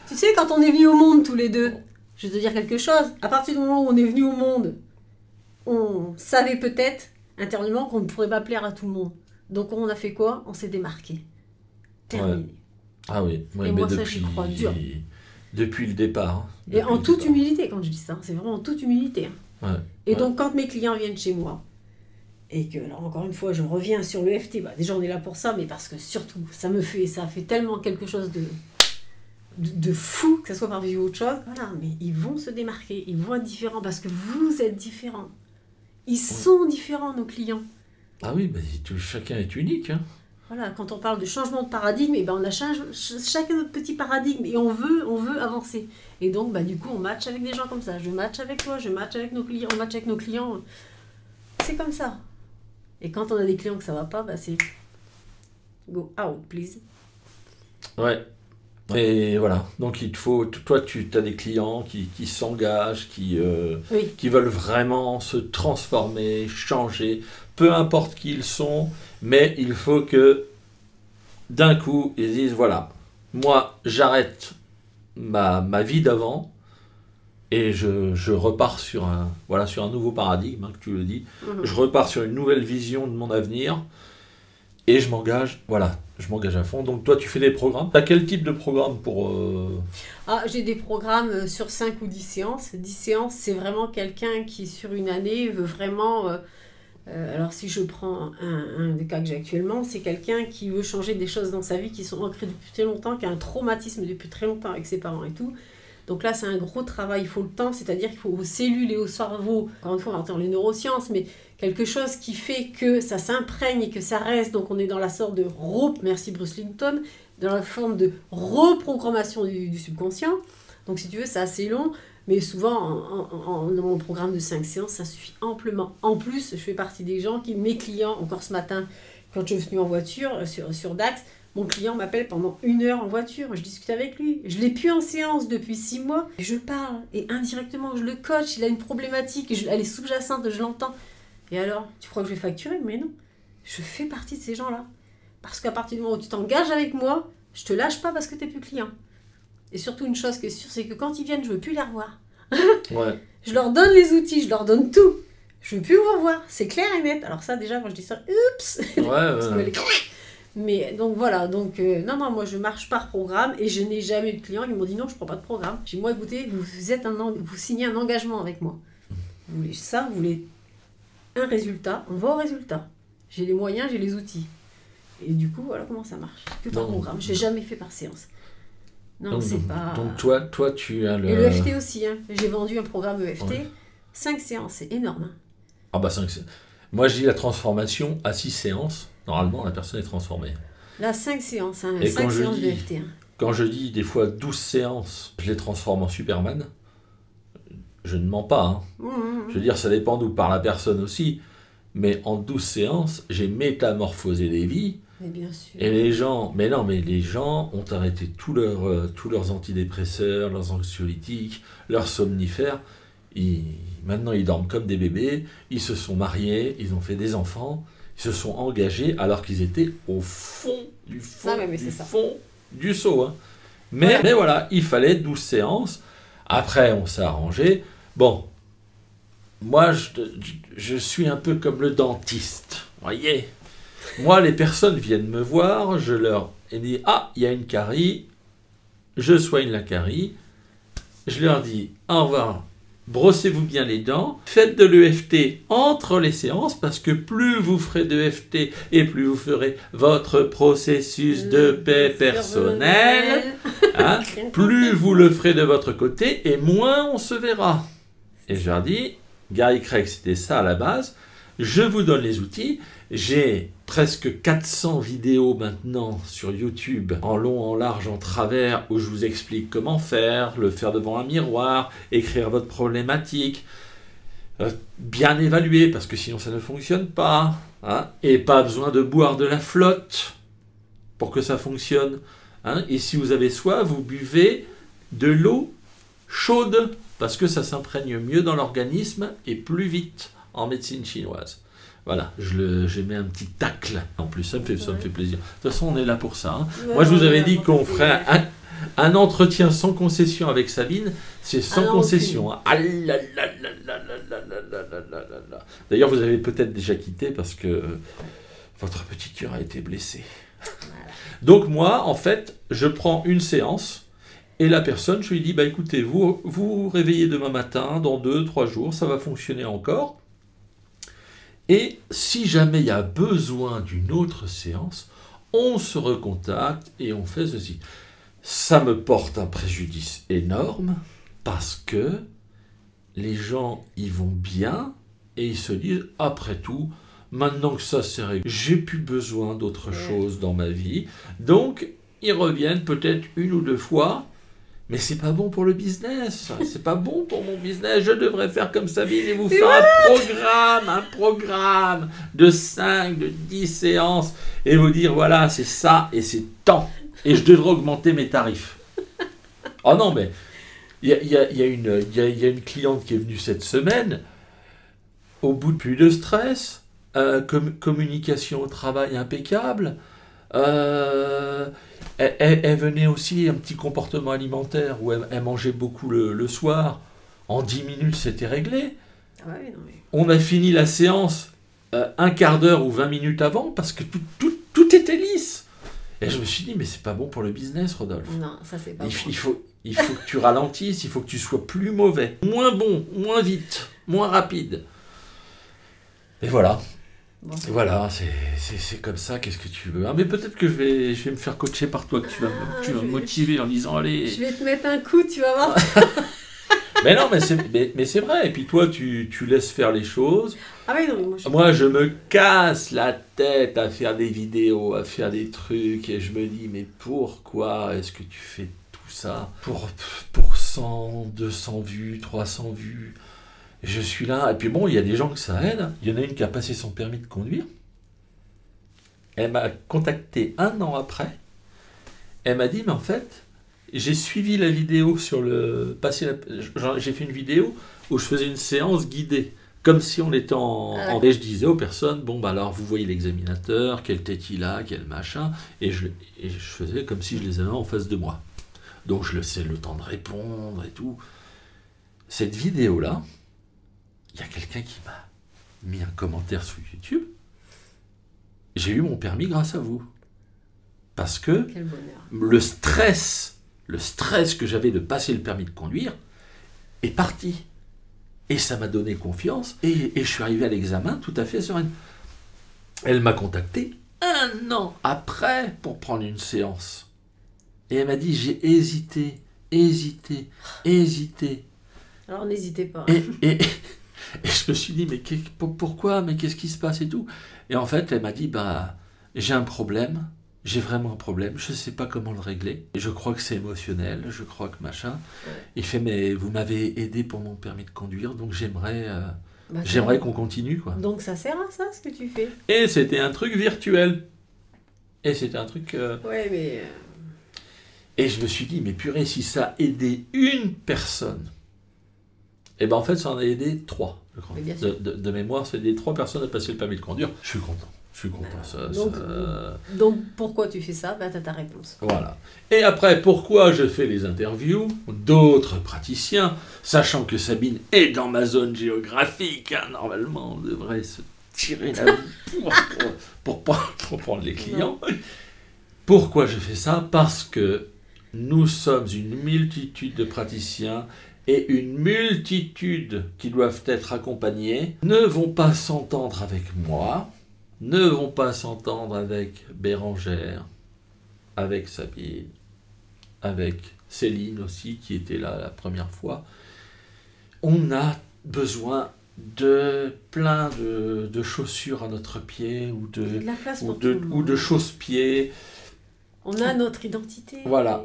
tu sais, quand on est venus au monde tous les deux, je vais te dire quelque chose, à partir du moment où on est venu au monde, on savait peut-être intérieurement qu'on ne pourrait pas plaire à tout le monde. Donc on a fait quoi? On s'est démarqué. Terminé. Ouais. Ah oui. Ouais, et moi ça j'y crois dur. Depuis le départ. Hein. Et en toute humilité quand je dis ça, c'est vraiment en toute humilité. Hein. Ouais. Et donc quand mes clients viennent chez moi, et que, alors encore une fois, je reviens sur l'EFT, bah, déjà on est là pour ça, mais parce que surtout, ça fait tellement quelque chose de fou, que ce soit par visio ou autre chose, voilà, mais ils vont se démarquer, ils vont être différents, parce que vous êtes différents. Ils sont différents, nos clients. Ah oui, bah, chacun est unique. Hein. Voilà, quand on parle de changement de paradigme, et ben on a chacun notre petit paradigme, et on veut avancer. Et donc, bah, du coup, on match avec des gens comme ça. Je match avec toi, je match avec nos clients, on match avec nos clients. C'est comme ça. Et quand on a des clients que ça va pas, bah c'est go out, please. Ouais. Et voilà. Donc il te faut, toi tu as des clients qui s'engagent, qui veulent vraiment se transformer, changer, peu importe qui ils sont, mais il faut que d'un coup ils disent voilà, moi j'arrête ma vie d'avant. Et je repars sur un nouveau paradigme, hein, que tu le dis. Je repars sur une nouvelle vision de mon avenir. Et je m'engage à fond. Donc toi, tu fais des programmes. Tu as quel type de programme pour... J'ai des programmes sur 5 ou 10 séances. 10 séances, c'est vraiment quelqu'un qui, sur une année, veut vraiment... alors si je prends un des cas que j'ai actuellement, c'est quelqu'un qui veut changer des choses dans sa vie qui sont ancrées depuis très longtemps, qui a un traumatisme depuis très longtemps avec ses parents et tout. Donc là, c'est un gros travail, il faut le temps, c'est-à-dire qu'il faut aux cellules et au cerveau, encore une fois, on va dans les neurosciences, mais quelque chose qui fait que ça s'imprègne et que ça reste. Donc on est dans la sorte de merci Bruce Lipton, dans la forme de reprogrammation du subconscient. Donc si tu veux, c'est assez long, mais souvent, dans mon programme de 5 séances, ça suffit amplement. En plus, je fais partie des gens mes clients, encore ce matin, quand je suis venue en voiture sur Dax, mon client m'appelle pendant 1 heure en voiture, je discute avec lui. Je l'ai plus en séance depuis 6 mois, et je parle, et indirectement, je le coach, il a une problématique, elle est sous-jacente, je l'entends. Et alors, tu crois que je vais facturer? Mais non, je fais partie de ces gens-là. Parce qu'à partir du moment où tu t'engages avec moi, je te lâche pas parce que tu n'es plus client. Et surtout, une chose qui est sûre, c'est que quand ils viennent, je veux plus les revoir. Ouais. Je leur donne les outils, je leur donne tout. Je veux plus vous revoir, c'est clair et net. Alors ça, déjà, quand je dis ça, oups. Ouais. Mais donc voilà, non, moi je marche par programme et je n'ai jamais eu de clients qui m'ont dit non, je prends pas de programme. J'ai dit, moi, écoutez, vous signez un engagement avec moi. Vous voulez ça, vous voulez un résultat, on va au résultat. J'ai les moyens, j'ai les outils. Et du coup, voilà comment ça marche. Que par programme, j'ai jamais fait par séance. Non, c'est pas... Donc toi, tu as le... Et l'EFT aussi, hein. J'ai vendu un programme EFT, 5 séances, c'est énorme. Ah bah 5 séances. Moi, je dis la transformation à 6 séances. Normalement, la personne est transformée. Là, 5 séances, hein, et 5 séances d'EFT. Hein. Quand je dis des fois 12 séances, je les transforme en Superman, je ne mens pas. Hein. Je veux dire, ça dépend d'où part la personne aussi. Mais en 12 séances, j'ai métamorphosé des vies. Mais bien sûr. Et les gens, mais les gens ont arrêté tous leurs antidépresseurs, leurs anxiolytiques, leurs somnifères. Maintenant, ils dorment comme des bébés, ils se sont mariés, ils ont fait des enfants, ils se sont engagés alors qu'ils étaient au fond du fond du seau. Hein. Mais voilà, il fallait 12 séances. Après, on s'est arrangé. Bon, moi, je suis un peu comme le dentiste, voyez. Moi, les personnes viennent me voir, je leur dis « Ah, il y a une carie, je soigne la carie. » Je leur dis « Au revoir, brossez-vous bien les dents, faites de l'EFT entre les séances, parce que plus vous ferez d'EFT et plus vous ferez votre processus de paix personnelle, hein, plus vous le ferez de votre côté et moins on se verra. » Et je leur dis « Gary Craig, c'était ça à la base. Je vous donne les outils. J'ai presque 400 vidéos maintenant sur YouTube, en long, en large, en travers, où je vous explique comment faire, le faire devant un miroir, écrire votre problématique, bien évaluer, parce que sinon ça ne fonctionne pas, hein, et pas besoin de boire de la flotte pour que ça fonctionne. Hein, et si vous avez soif, vous buvez de l'eau chaude, parce que ça s'imprègne mieux dans l'organisme et plus vite en médecine chinoise. Voilà, j'ai mis un petit tacle. En plus, ça me fait plaisir. De toute façon, on est là pour ça. Hein. Moi, je vous avais dit qu'on ferait un entretien sans concession avec Sabine. C'est sans concession. Hein. Ah là là là là là là là là là. D'ailleurs, vous avez peut-être déjà quitté parce que votre petit cœur a été blessé. Voilà. Donc moi, en fait, je prends une séance et la personne, je lui dis, bah écoutez, vous réveillez demain matin, dans 2-3 jours, ça va fonctionner encore. Et si jamais il y a besoin d'une autre séance, on se recontacte et on fait ceci. Ça me porte un préjudice énorme parce que les gens y vont bien et ils se disent, après tout, maintenant que ça c'est réglé, j'ai plus besoin d'autre chose dans ma vie. Donc, ils reviennent peut-être 1 ou 2 fois. Mais c'est pas bon pour le business, c'est pas bon pour mon business, je devrais faire comme Sabine et vous faire un programme de 5, de 10 séances et vous dire voilà, c'est ça et c'est tant et je devrais augmenter mes tarifs. Oh non, mais il y a une cliente qui est venue cette semaine, au bout de plus de stress, communication au travail impeccable, elle venait aussi un petit comportement alimentaire où elle mangeait beaucoup le soir. En 10 minutes, c'était réglé. Ah ouais, non, mais... On a fini la séance un quart d'heure ou 20 minutes avant parce que tout était lisse. Et je me suis dit, mais c'est pas bon pour le business, Rodolphe. Non, ça c'est pas bon. Il faut que tu ralentisses, il faut que tu sois plus mauvais, moins bon, moins vite, moins rapide. Et voilà. Bon. Voilà, c'est comme ça, qu'est-ce que tu veux. Ah, mais peut-être que je vais me faire coacher par toi, que tu vas me motiver en disant, allez... Je vais te mettre un coup, tu vas voir. Mais non, mais c'est vrai. Et puis toi, tu laisses faire les choses. Ah oui, non, moi, je me casse la tête à faire des vidéos, à faire des trucs. Et je me dis, mais pourquoi est-ce que tu fais tout ça pour 100, 200 vues, 300 vues? Et je suis là. Et puis bon, il y a des gens que ça aide. Il y en a une qui a passé son permis de conduire. Elle m'a contacté 1 an après. Elle m'a dit, mais en fait... J'ai suivi la vidéo sur le... J'ai fait une vidéo où je faisais une séance guidée. Comme si on était en... Et je disais aux personnes, bon, bah alors vous voyez l'examinateur, quelle tête il a, quel machin. Et je faisais comme si je les avais en face de moi. Donc je laissais le temps de répondre et tout. Cette vidéo-là, il y a quelqu'un qui m'a mis un commentaire sur YouTube. J'ai eu mon permis grâce à vous. Parce que quel bonheur. le stress que j'avais de passer le permis de conduire est parti. Et ça m'a donné confiance. Et je suis arrivé à l'examen tout à fait sereine. Elle m'a contacté 1 an après pour prendre une séance. Et elle m'a dit, j'ai hésité. Alors n'hésitez pas. Et je me suis dit, mais pourquoi? Mais qu'est-ce qui se passe et tout? Et en fait, elle m'a dit, bah, j'ai un problème. J'ai vraiment un problème, je ne sais pas comment le régler. Je crois que c'est émotionnel, je crois que machin. Ouais. Il fait, mais vous m'avez aidé pour mon permis de conduire, donc j'aimerais qu'on continue, quoi. Donc ça sert à ça, ce que tu fais. Et c'était un truc virtuel. Et c'était un truc... Ouais, mais... Et je me suis dit, mais purée, si ça a aidé une personne, et ben en fait, ça en a aidé 3, je crois. De mémoire, ça a aidé 3 personnes à passer le permis de conduire. Je suis content. Je suis content. Donc pourquoi tu fais ça? Bah, tu as ta réponse. Voilà. Et après, pourquoi je fais les interviews d'autres praticiens, sachant que Sabine est dans ma zone géographique, hein, normalement, on devrait se tirer la vie pour prendre les clients. Non. Pourquoi je fais ça? Parce que nous sommes une multitude de praticiens et une multitude qui doivent être accompagnés ne vont pas s'entendre avec moi, ne vont pas s'entendre avec Bérangère, avec Sabine, avec Céline aussi, qui était là la première fois. On a besoin de plein de chaussures à notre pied, ou de chausse-pieds. On a notre identité. Voilà,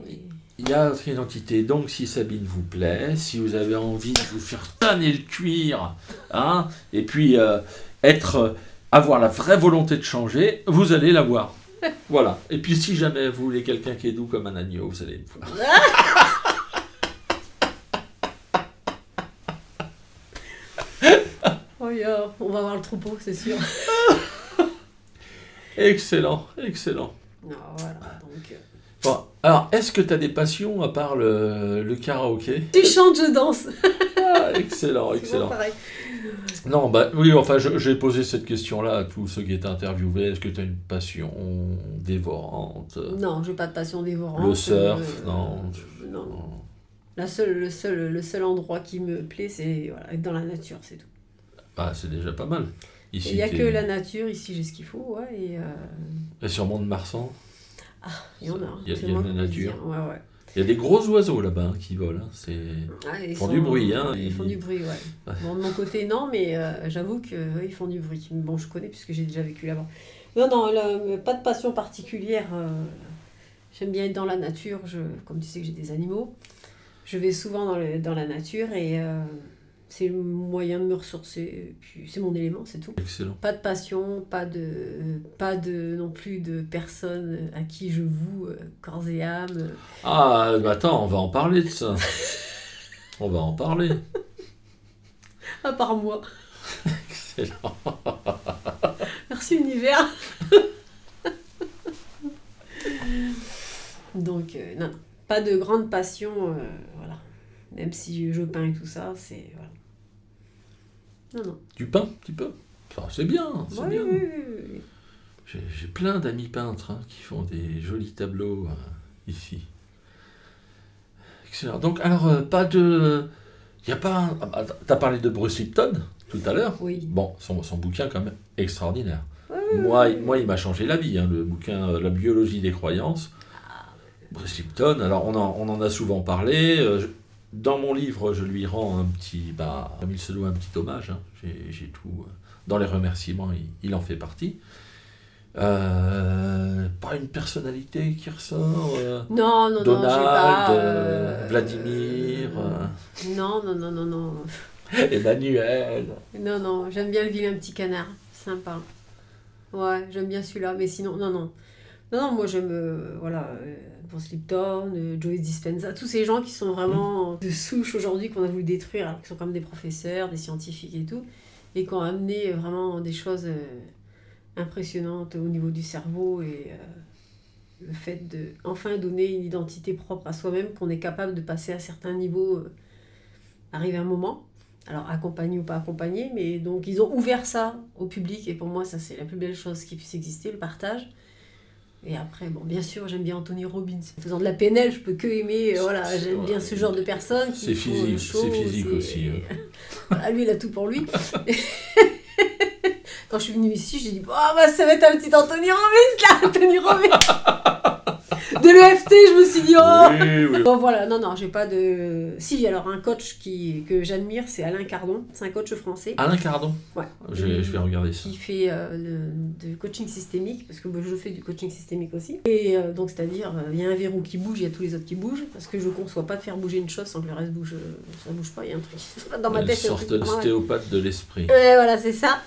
il y a notre identité. Donc si Sabine vous plaît, si vous avez envie de vous faire tanner le cuir, hein, et puis avoir la vraie volonté de changer, vous allez l'avoir. Voilà. Et puis si jamais vous voulez quelqu'un qui est doux comme un agneau, vous allez le voir. Oh yeah, on va voir le troupeau, c'est sûr. Excellent, excellent. Non, voilà, donc... Bon, alors, est-ce que tu as des passions à part le karaoké? Tu chantes, je danse. Ah, excellent, excellent. Bon, pareil. Non, bah oui, enfin, j'ai posé cette question-là à tous ceux qui étaient interviewés. Est-ce que tu as une passion dévorante? Non, j'ai pas de passion dévorante. Le surf, non. Non. Le seul endroit qui me plaît, c'est voilà, être dans la nature, c'est tout. Ah, c'est déjà pas mal. Il n'y a que la nature, ici j'ai ce qu'il faut, ouais. Et sur Mont-de-Marsan? Ah, il y en a. Il y a de la nature. Ouais, ouais. Il y a des gros oiseaux là-bas qui volent. Hein. Ils font du bruit. Hein. Ils font du bruit, ouais. Bon, de mon côté, non, mais j'avoue qu'ils font du bruit. Bon, je connais puisque j'ai déjà vécu là-bas. Non, pas de passion particulière. J'aime bien être dans la nature. Comme tu sais que j'ai des animaux, je vais souvent dans la nature et c'est le moyen de me ressourcer. Et puis, c'est mon élément, c'est tout. Excellent. Pas de passion, pas de non plus de personnes à qui je voue corps et âme. Ah, bah attends, on va en parler de ça. On va en parler. À part moi. Excellent. Merci univers. Donc, non, pas de grande passion, voilà. Même si je peins et tout ça, c'est... Voilà. Non. Tu peins un petit peu? Enfin, c'est bien, c'est bien. Oui. J'ai plein d'amis peintres hein, qui font des jolis tableaux ici. Excellent. Donc, alors, pas de... Y a pas... T'as parlé de Bruce Lipton? tout à l'heure. Oui. Bon, son bouquin quand même extraordinaire. Ouais, Moi, il m'a changé la vie, hein, le bouquin La biologie des croyances. Bruce Lipton, alors on en a souvent parlé. Dans mon livre, je lui rends un petit, comme il se doit, un petit hommage. Hein. J'ai tout. Dans les remerciements, il en fait partie. Pas une personnalité qui ressort. Non, non, non, j'ai Donald, pas... Vladimir, Non. Emmanuel. Non, non, j'aime bien le vilain petit canard. Sympa. Ouais, j'aime bien celui-là, mais sinon, non, moi j'aime, Bruce Lipton, Joe Dispenza, tous ces gens qui sont vraiment de souche aujourd'hui, qu'on a voulu détruire, alors qu'ils sont comme des professeurs, des scientifiques et tout, et qui ont amené vraiment des choses impressionnantes au niveau du cerveau, et le fait de enfin donner une identité propre à soi-même, qu'on est capable de passer à certains niveaux, arrive un moment. Alors, accompagné ou pas accompagné, mais donc ils ont ouvert ça au public, et pour moi, ça c'est la plus belle chose qui puisse exister, le partage. Et après, bon, bien sûr, j'aime bien Anthony Robbins. En faisant de la PNL, je peux que aimer, j'aime bien ce genre de personnes. C'est physique aussi. Hein. Voilà, lui, il a tout pour lui. Quand je suis venue ici, j'ai dit, ça va être un petit Anthony Robbins, là, Anthony Robbins. De l'EFT, je me suis dit, Oui. Bon, voilà, non, j'ai pas de... Si, alors, un coach que j'admire, c'est Alain Cardon. C'est un coach français. Alain Cardon. Ouais. Je vais regarder ça. Qui fait du coaching systémique, parce que je fais du coaching systémique aussi. Et donc, c'est-à-dire, il y a un verrou qui bouge, il y a tous les autres qui bougent, parce que je ne conçois pas de faire bouger une chose sans que le reste bouge. Ça bouge pas, il y a un truc dans ma tête. Une sorte d'ostéopathe de l'esprit. Voilà, c'est ça.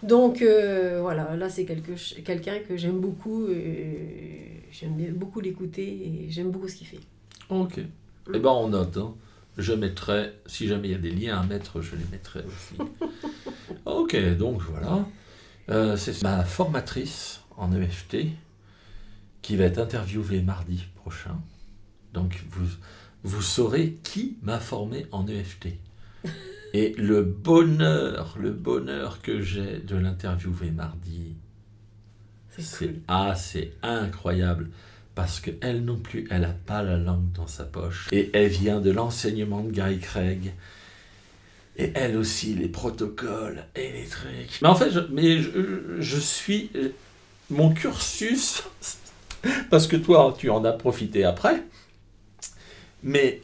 Donc, là, c'est quelqu'un que j'aime beaucoup, et j'aime beaucoup l'écouter, et j'aime beaucoup ce qu'il fait. Ok. Eh ben, on note. Hein. Je mettrai, si jamais il y a des liens à mettre, je les mettrai aussi. Ok, donc voilà. C'est ma formatrice en EFT qui va être interviewée mardi prochain. Donc, vous saurez qui m'a formé en EFT. Et le bonheur que j'ai de l'interviewer mardi, c'est assez incroyable. Parce qu'elle non plus, elle n'a pas la langue dans sa poche. Et elle vient de l'enseignement de Gary Craig. Et elle aussi, les protocoles et les trucs. Mais en fait, je suis... Mon cursus, parce que toi, tu en as profité après, mais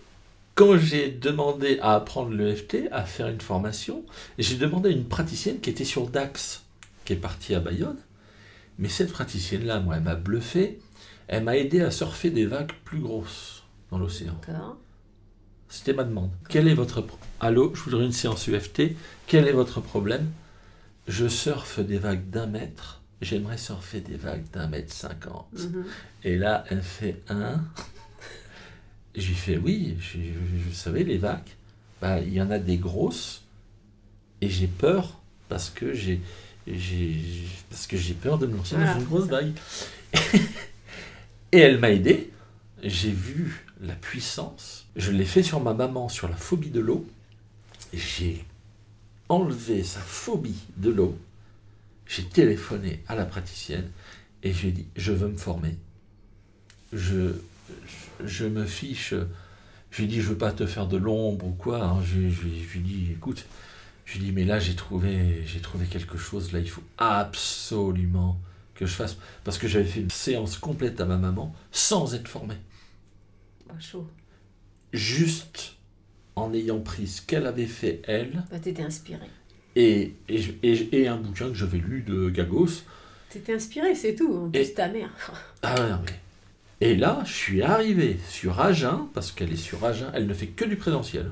quand j'ai demandé à apprendre l'EFT, à faire une formation, j'ai demandé à une praticienne qui était sur Dax, qui est partie à Bayonne. Mais cette praticienne-là, moi, elle m'a bluffé. Elle m'a aidé à surfer des vagues plus grosses dans l'océan. C'était ma demande. Quel est votre... Allô, je voudrais une séance EFT. Quel est votre problème? Je surfe des vagues d'1 mètre. J'aimerais surfer des vagues d'1,50 m. Et là, elle fait un... Je lui fais, oui, je savais, les vagues. Il y en a des grosses. Et j'ai peur parce que j'ai peur de me lancer dans une grosse vague. Et elle m'a aidé. J'ai vu la puissance. Je l'ai fait sur ma maman, sur la phobie de l'eau. J'ai enlevé sa phobie de l'eau. J'ai téléphoné à la praticienne et je lui ai dit, je veux me former. Je me fiche. Je lui ai dit, je veux pas te faire de l'ombre ou quoi. Hein. Je lui ai dit, écoute, mais là j'ai trouvé quelque chose. Là, il faut absolument que je fasse. Parce que j'avais fait une séance complète à ma maman sans être formé. Chaud. Juste en ayant pris ce qu'elle avait fait, elle. T'étais inspiré. Et un bouquin que j'avais lu de Gagos. T'étais inspiré, c'est tout. En plus, ta mère. Ah ouais, non, mais... Et là, je suis arrivé sur Agen, parce qu'elle est sur Agen, elle ne fait que du présentiel.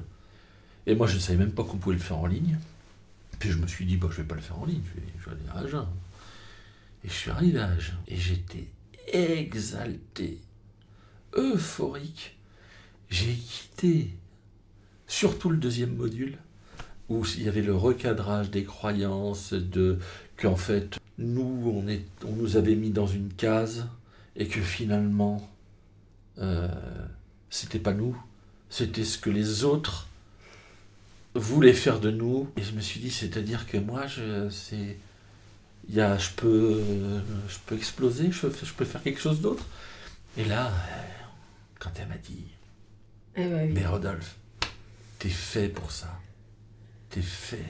Et moi, je ne savais même pas qu'on pouvait le faire en ligne. Puis je me suis dit, je ne vais pas le faire en ligne, je vais aller à Agen. Et je suis arrivé à Agen, et j'étais exalté, euphorique. J'ai quitté, surtout le 2e module, où il y avait le recadrage des croyances, qu'en fait, nous, on nous avait mis dans une case, et que finalement, c'était pas nous, c'était ce que les autres voulaient faire de nous. Et je me suis dit, c'est-à-dire que moi, je peux exploser, je peux faire quelque chose d'autre. Et là, quand elle m'a dit, oui. mais Rodolphe, t'es fait pour ça. T'es fait.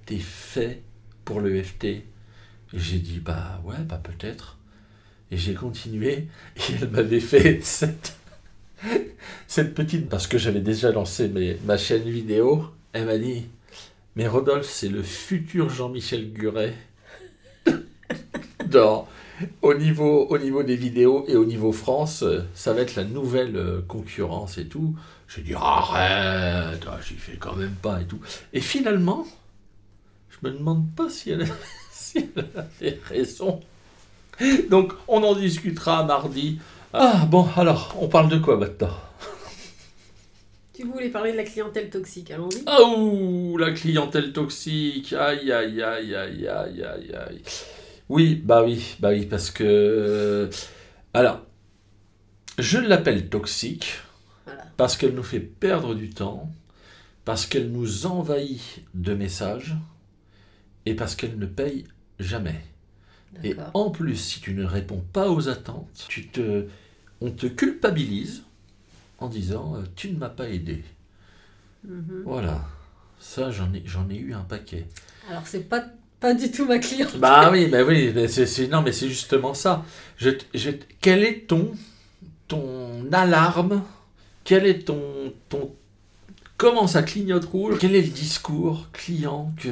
t'es fait pour l'EFT. Et j'ai dit, bah ouais, bah peut-être. Et j'ai continué, et elle m'avait fait cette petite... Parce que j'avais déjà lancé ma chaîne vidéo, elle m'a dit, mais Rodolphe, c'est le futur Jean-Michel Guret. Au niveau des vidéos et au niveau France, ça va être la nouvelle concurrence et tout. J'ai dit, arrête, j'y fais quand même pas et tout. Et finalement, je me demande pas si elle avait raison. Donc, on en discutera mardi. Ah, bon, alors, on parle de quoi maintenant? Tu voulais parler de la clientèle toxique, allons-y. Oh, la clientèle toxique. Aïe, aïe, aïe, aïe, aïe, aïe, aïe. Oui, parce que... alors, je l'appelle toxique, Voilà. parce qu'elle nous fait perdre du temps, parce qu'elle nous envahit de messages, et parce qu'elle ne paye jamais. Et en plus, si tu ne réponds pas aux attentes, on te culpabilise en disant « tu ne m'as pas aidé ». Voilà, ça j'en ai eu un paquet. Alors c'est pas du tout ma cliente. Bah oui, mais c'est justement ça. Quel est ton alarme? Quel est ton comment ça clignote rouge? Quel est le discours client que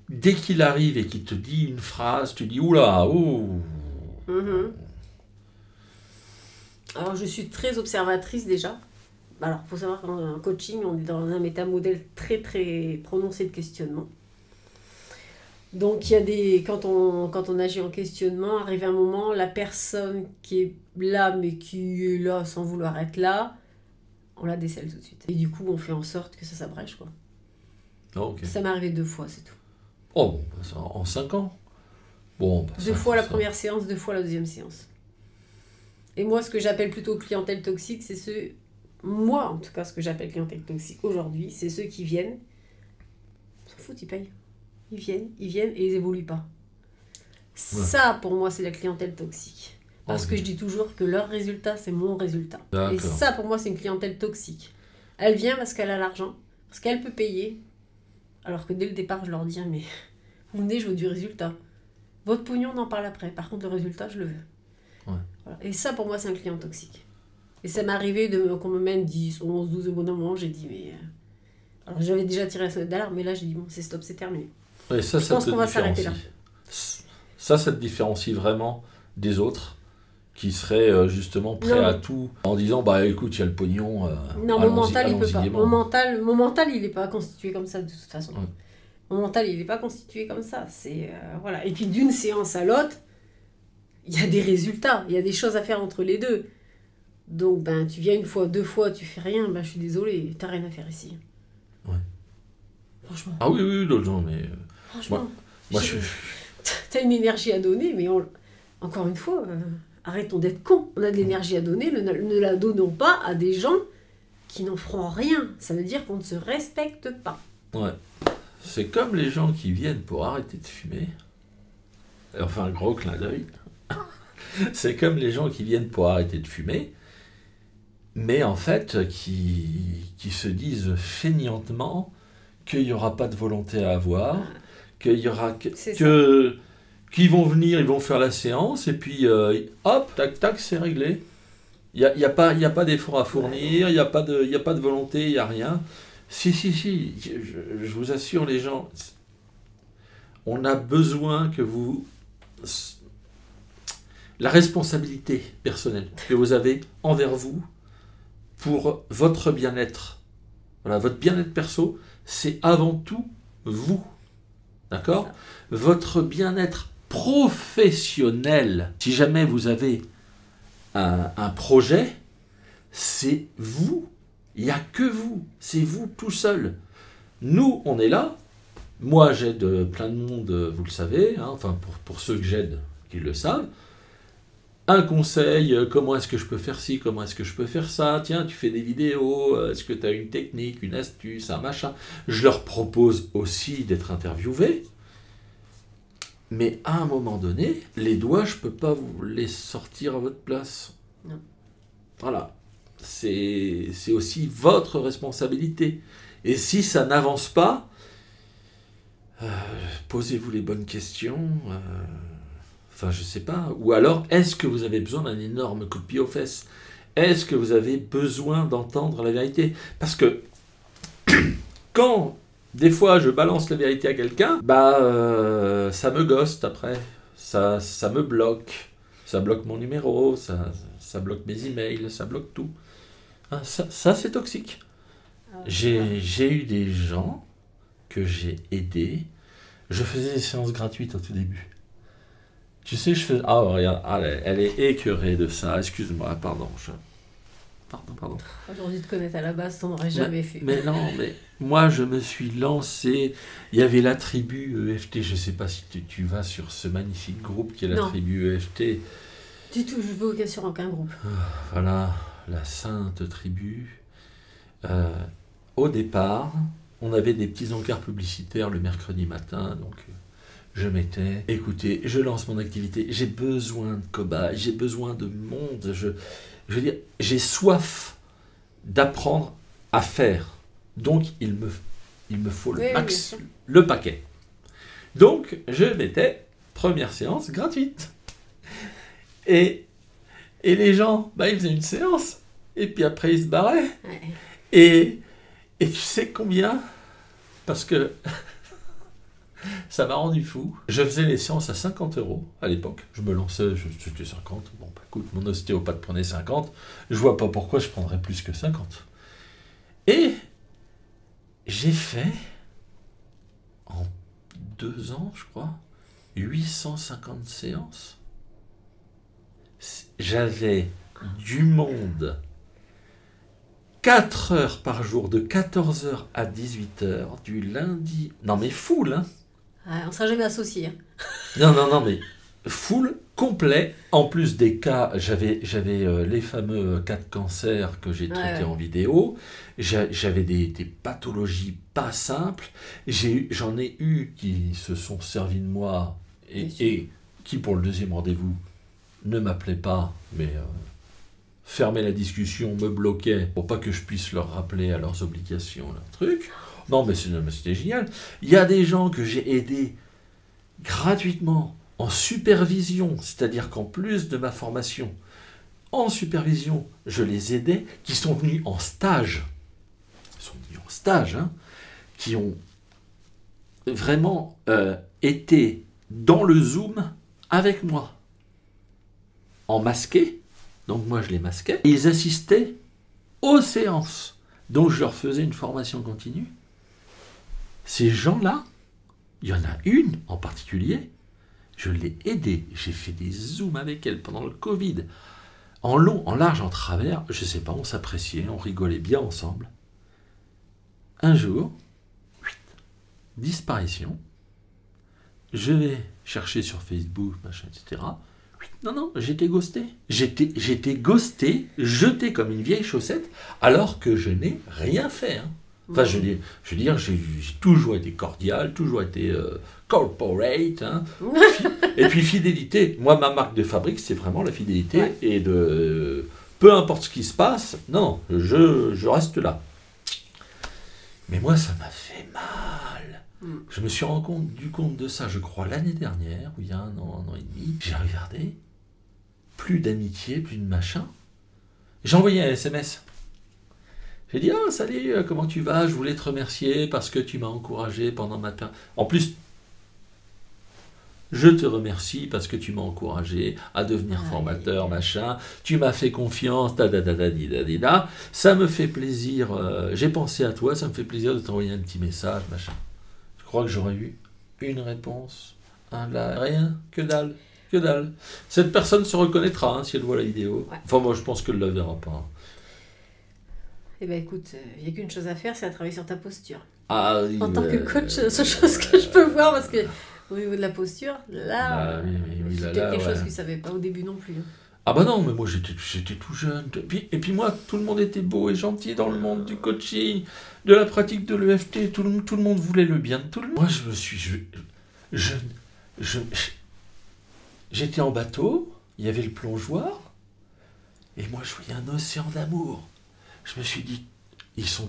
dès qu'il arrive et qu'il te dit une phrase, tu dis oula, ouh. Alors je suis très observatrice déjà. Alors il faut savoir qu'en coaching, on est dans un métamodèle très très prononcé de questionnement. Donc il y a quand on agit en questionnement, arrive un moment, la personne qui est là mais qui est là sans vouloir être là, on la décèle tout de suite. Et du coup, on fait en sorte que ça s'abrège, quoi. Oh, okay. Ça m'est arrivé 2 fois, c'est tout. Oh, en 5 ans. Bon, 2 fois la première séance, 2 fois la deuxième séance. Et moi, ce que j'appelle plutôt clientèle toxique, c'est moi, en tout cas, ce que j'appelle clientèle toxique aujourd'hui, c'est ceux qui viennent, ils s'en foutent, ils payent. Ils viennent et ils évoluent pas. Ouais. Ça, pour moi, c'est la clientèle toxique. Parce que je dis toujours que leur résultat, c'est mon résultat. Et ça, pour moi, c'est une clientèle toxique. Elle vient parce qu'elle a l'argent, parce qu'elle peut payer. Alors que dès le départ, je leur dis, mais vous venez, je veux du résultat. Votre pognon, on en parle après. Par contre, le résultat, je le veux. Ouais. Voilà. Et ça, pour moi, c'est un client toxique. Et ça m'est arrivé qu'on me mène 10, 11, 12 abonnements. J'ai dit, mais... Alors, j'avais déjà tiré la sonnette d'alarme, mais là, j'ai dit, bon, c'est stop, c'est terminé. Ouais, ça, je pense qu'on va s'arrêter là. Ça te différencie vraiment des autres qui seraient justement prêts à tout en disant bah écoute il y a le pognon. Non, mon mental il peut pas. Mon mental il est pas constitué comme ça de toute façon. Ouais. Mon mental il est pas constitué comme ça. C'est voilà. Et puis d'une séance à l'autre, il y a des résultats, il y a des choses à faire entre les deux. Donc ben tu viens 1 fois, 2 fois, tu fais rien, ben je suis désolée, t'as rien à faire ici. Ouais. Franchement. Ah oui non mais. Franchement. Moi je. T'as une énergie à donner, mais encore une fois. Arrêtons d'être cons. On a de l'énergie à donner, ne la donnons pas à des gens qui n'en feront rien. Ça veut dire qu'on ne se respecte pas. Ouais. C'est comme les gens qui viennent pour arrêter de fumer. Enfin, un gros clin d'œil. C'est comme les gens qui viennent pour arrêter de fumer, mais en fait, qui se disent feignantement qu'il n'y aura pas de volonté à avoir, qu'il y aura qui vont venir, ils vont faire la séance, et puis hop, tac, tac, c'est réglé. Il n'y a pas d'effort à fournir, il n'y a pas de volonté, il n'y a rien. Si, je vous assure les gens, on a besoin que vous... La responsabilité personnelle que vous avez envers vous pour votre bien-être. Voilà, votre bien-être perso, c'est avant tout vous. D'accord ? Votre bien-être professionnel, si jamais vous avez un projet, c'est vous. Il n'y a que vous. C'est vous tout seul. Nous, on est là. Moi, j'aide plein de monde, vous le savez. Hein, enfin, pour ceux que j'aide, qui le savent. Un conseil, comment est-ce que je peux faire ci, comment est-ce que je peux faire ça, tiens, tu fais des vidéos, est-ce que tu as une technique, une astuce, un machin. Je leur propose aussi d'être interviewés. Mais à un moment donné, les doigts, je ne peux pas vous les sortir à votre place. Non. Voilà. C'est aussi votre responsabilité. Et si ça n'avance pas, Posez-vous les bonnes questions. Enfin, je sais pas. Ou alors, est-ce que vous avez besoin d'un énorme coup de pied aux fesses? Est-ce que vous avez besoin d'entendre la vérité? Parce que quand, des fois, je balance la vérité à quelqu'un, ça me ghost après. Ça me bloque. Ça bloque mon numéro, ça bloque mes emails, ça bloque tout. Hein, ça c'est toxique. J'ai eu des gens que j'ai aidés. Je faisais des séances gratuites au tout début. Tu sais, je fais... Ah, regarde, elle est écœurée de ça. Excuse-moi, pardon. Pardon. Aujourd'hui, te connaître à la base, t'en aurais jamais fait. Mais non, mais moi, je me suis lancé. Il y avait la tribu EFT. Je ne sais pas si tu vas sur ce magnifique groupe qui est la tribu EFT. Du tout, je ne vais sur aucun groupe. Voilà, la sainte tribu. Au départ, on avait des petits encarts publicitaires le mercredi matin, donc je mettais, écoutez, je lance mon activité, j'ai besoin de cobayes, j'ai besoin de monde, je veux dire, j'ai soif d'apprendre à faire, donc il me faut le paquet. Donc je mettais première séance gratuite. Et les gens, ils faisaient une séance, et puis après ils se barraient. Ouais. Et tu sais combien? Parce que ça m'a rendu fou. Je faisais les séances à 50 € à l'époque. Je me lançais, c'était 50. Bon, écoute, mon ostéopathe prenait 50. Je vois pas pourquoi je prendrais plus que 50. Et j'ai fait, en 2 ans, je crois, 850 séances. J'avais du monde 4 heures par jour, de 14 h à 18 h, du lundi... Non mais full, hein. Ouais, on ne sera jamais associés. Non, mais full, complet. En plus des cas, j'avais les fameux cas de cancer que j'ai traités en vidéo. J'avais des pathologies pas simples. J'en ai eu qui se sont servis de moi et qui, pour le deuxième rendez-vous, ne m'appelaient pas, mais... fermer la discussion, me bloquait pour pas que je puisse leur rappeler à leurs obligations, leur truc. Non, mais c'était génial. Il y a des gens que j'ai aidés gratuitement en supervision, c'est-à-dire qu'en plus de ma formation, en supervision, je les aidais, qui sont venus en stage. Ils sont venus en stage, hein, qui ont vraiment été dans le Zoom avec moi, en masqué. Donc moi je les masquais. Et ils assistaient aux séances. Donc je leur faisais une formation continue. Ces gens-là, il y en a une en particulier, je l'ai aidée. J'ai fait des zooms avec elle pendant le Covid. En long, en large, en travers, je ne sais pas, on s'appréciait, on rigolait bien ensemble. Un jour, disparition. Je vais chercher sur Facebook, machin, etc. Non, j'étais ghosté. J'étais ghosté, jeté comme une vieille chaussette, alors que je n'ai rien fait. Hein. Enfin, je veux dire, j'ai toujours été cordial, toujours été corporate. Hein. Et puis, fidélité. Moi, ma marque de fabrique, c'est vraiment la fidélité. Ouais. Et de peu importe ce qui se passe, non, je reste là. Mais moi, ça m'a fait mal. Je me suis rendu compte de ça, je crois, l'année dernière, ou il y a 1 an, 1 an et demi. J'ai regardé, plus d'amitié, plus de machin. J'ai envoyé un SMS. J'ai dit, ah, salut, comment tu vas? Je voulais te remercier parce que tu m'as encouragé pendant ma période. En plus, je te remercie parce que tu m'as encouragé à devenir formateur, machin. Tu m'as fait confiance, ça me fait plaisir. J'ai pensé à toi, ça me fait plaisir de t'envoyer un petit message, machin. Je crois que j'aurais eu une réponse, rien, que dalle. Cette personne se reconnaîtra si elle voit la vidéo. Ouais. Enfin, moi, je pense qu'elle ne la verra pas. Eh bien, écoute, il n'y a qu'une chose à faire, c'est à travailler sur ta posture. Ah, oui, en tant que coach, c'est la seule chose que je peux voir, parce que au niveau de la posture, là, c'est quelque chose que je ne savais pas au début non plus. Ah bah non, mais moi j'étais tout jeune. Et puis moi, tout le monde était beau et gentil dans le monde du coaching, de la pratique de l'EFT. Tout le monde voulait le bien de tout le monde. Moi, j'étais en bateau, il y avait le plongeoir, et moi je voyais un océan d'amour. Je me suis dit, ils sont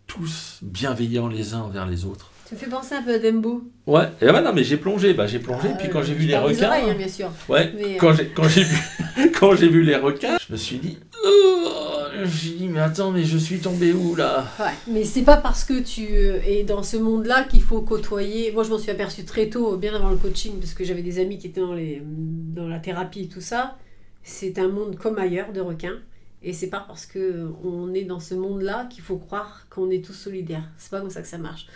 tous bienveillants les uns envers les autres. Tu me fais penser un peu à Dembo. Ouais, et ouais, non, mais j'ai plongé, puis quand j'ai vu les requins, oreilles, hein, bien sûr. ouais, Mais, quand j'ai vu, quand j'ai vu les requins, je me suis dit, mais attends, mais je suis tombé où là? Ouais, mais c'est pas parce que tu es dans ce monde-là qu'il faut côtoyer. Moi, je m'en suis aperçue très tôt, bien avant le coaching, parce que j'avais des amis qui étaient dans la thérapie et tout ça. C'est un monde comme ailleurs de requins. Et c'est pas parce qu'on est dans ce monde-là qu'il faut croire qu'on est tous solidaires. C'est pas comme ça que ça marche.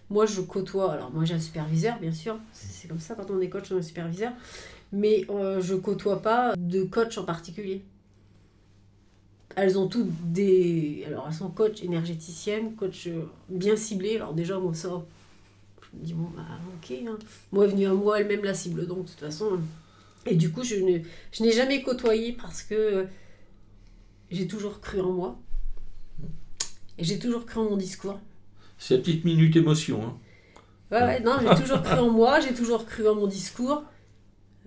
Moi, je côtoie. Alors, moi, j'ai un superviseur, bien sûr. C'est comme ça quand on est coach, on a un superviseur. Mais je côtoie pas de coach en particulier. Elles ont toutes des... Alors, elles sont coach énergéticiennes, coach bien ciblées. Alors, déjà, moi, ça... Je me dis, bon, bah, ok. Hein. Moi, est venue à moi, elle-même la cible. Donc, de toute façon... Et du coup, je n'ai jamais côtoyé parce que j'ai toujours cru en moi. Et j'ai toujours cru en mon discours. C'est la petite minute émotion. Hein. Ouais, non, j'ai toujours cru en moi, j'ai toujours cru en mon discours.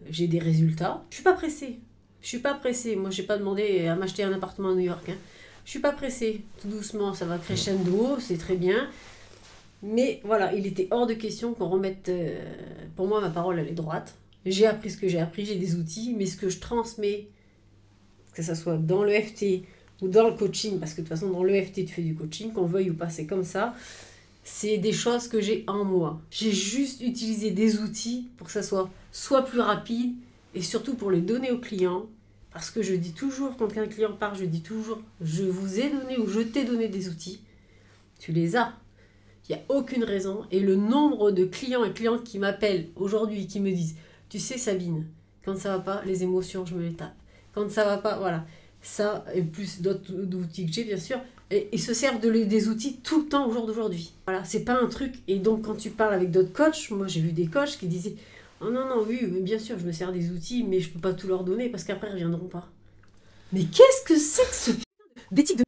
J'ai des résultats. Je suis pas pressée. Moi, j'ai pas demandé à m'acheter un appartement à New York. Hein. Je suis pas pressée. Tout doucement, ça va crescendo, c'est très bien. Mais voilà, il était hors de question qu'on remette... pour moi, ma parole, elle est droite. J'ai appris ce que j'ai appris, j'ai des outils, mais ce que je transmets, que ça soit dans le FT ou dans le coaching, parce que de toute façon, dans le FT, tu fais du coaching, qu'on veuille ou pas, c'est comme ça, c'est des choses que j'ai en moi. J'ai juste utilisé des outils pour que ça soit plus rapide et surtout pour les donner aux clients, parce que je dis toujours, quand un client part, je dis toujours, je vous ai donné ou je t'ai donné des outils, tu les as. Il n'y a aucune raison. Et le nombre de clients et clientes qui m'appellent aujourd'hui, qui me disent, tu sais Sabine, quand ça va pas, les émotions, je me les tape. Quand ça va pas, voilà. Ça, et plus d'autres outils que j'ai, bien sûr, et ils se servent des outils tout le temps au jour d'aujourd'hui. Voilà, c'est pas un truc. Et donc, quand tu parles avec d'autres coachs, moi j'ai vu des coachs qui disaient, oh non, non, oui, bien sûr, je me sers des outils, mais je peux pas tout leur donner parce qu'après, ils reviendront pas. Mais qu'est-ce que c'est que ce d'éthique de...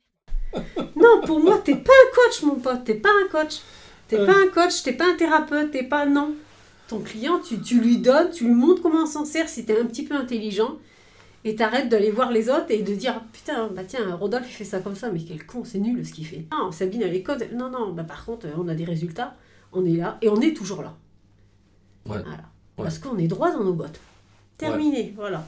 Non, pour moi, t'es pas un coach, mon pote, t'es pas un coach. T'es pas un coach, t'es pas un thérapeute, t'es pas... Non. Ton client, tu lui donnes, tu lui montres comment on s'en sert si t'es un petit peu intelligent, et t'arrêtes d'aller voir les autres et de dire, putain, bah tiens, Rodolphe, il fait ça comme ça, mais quel con, c'est nul ce qu'il fait. Non, Sabine, elle est code. Non, non, bah par contre, on a des résultats, on est là, et on est toujours là. Ouais. Voilà. Ouais. Parce qu'on est droit dans nos bottes. Terminé, voilà.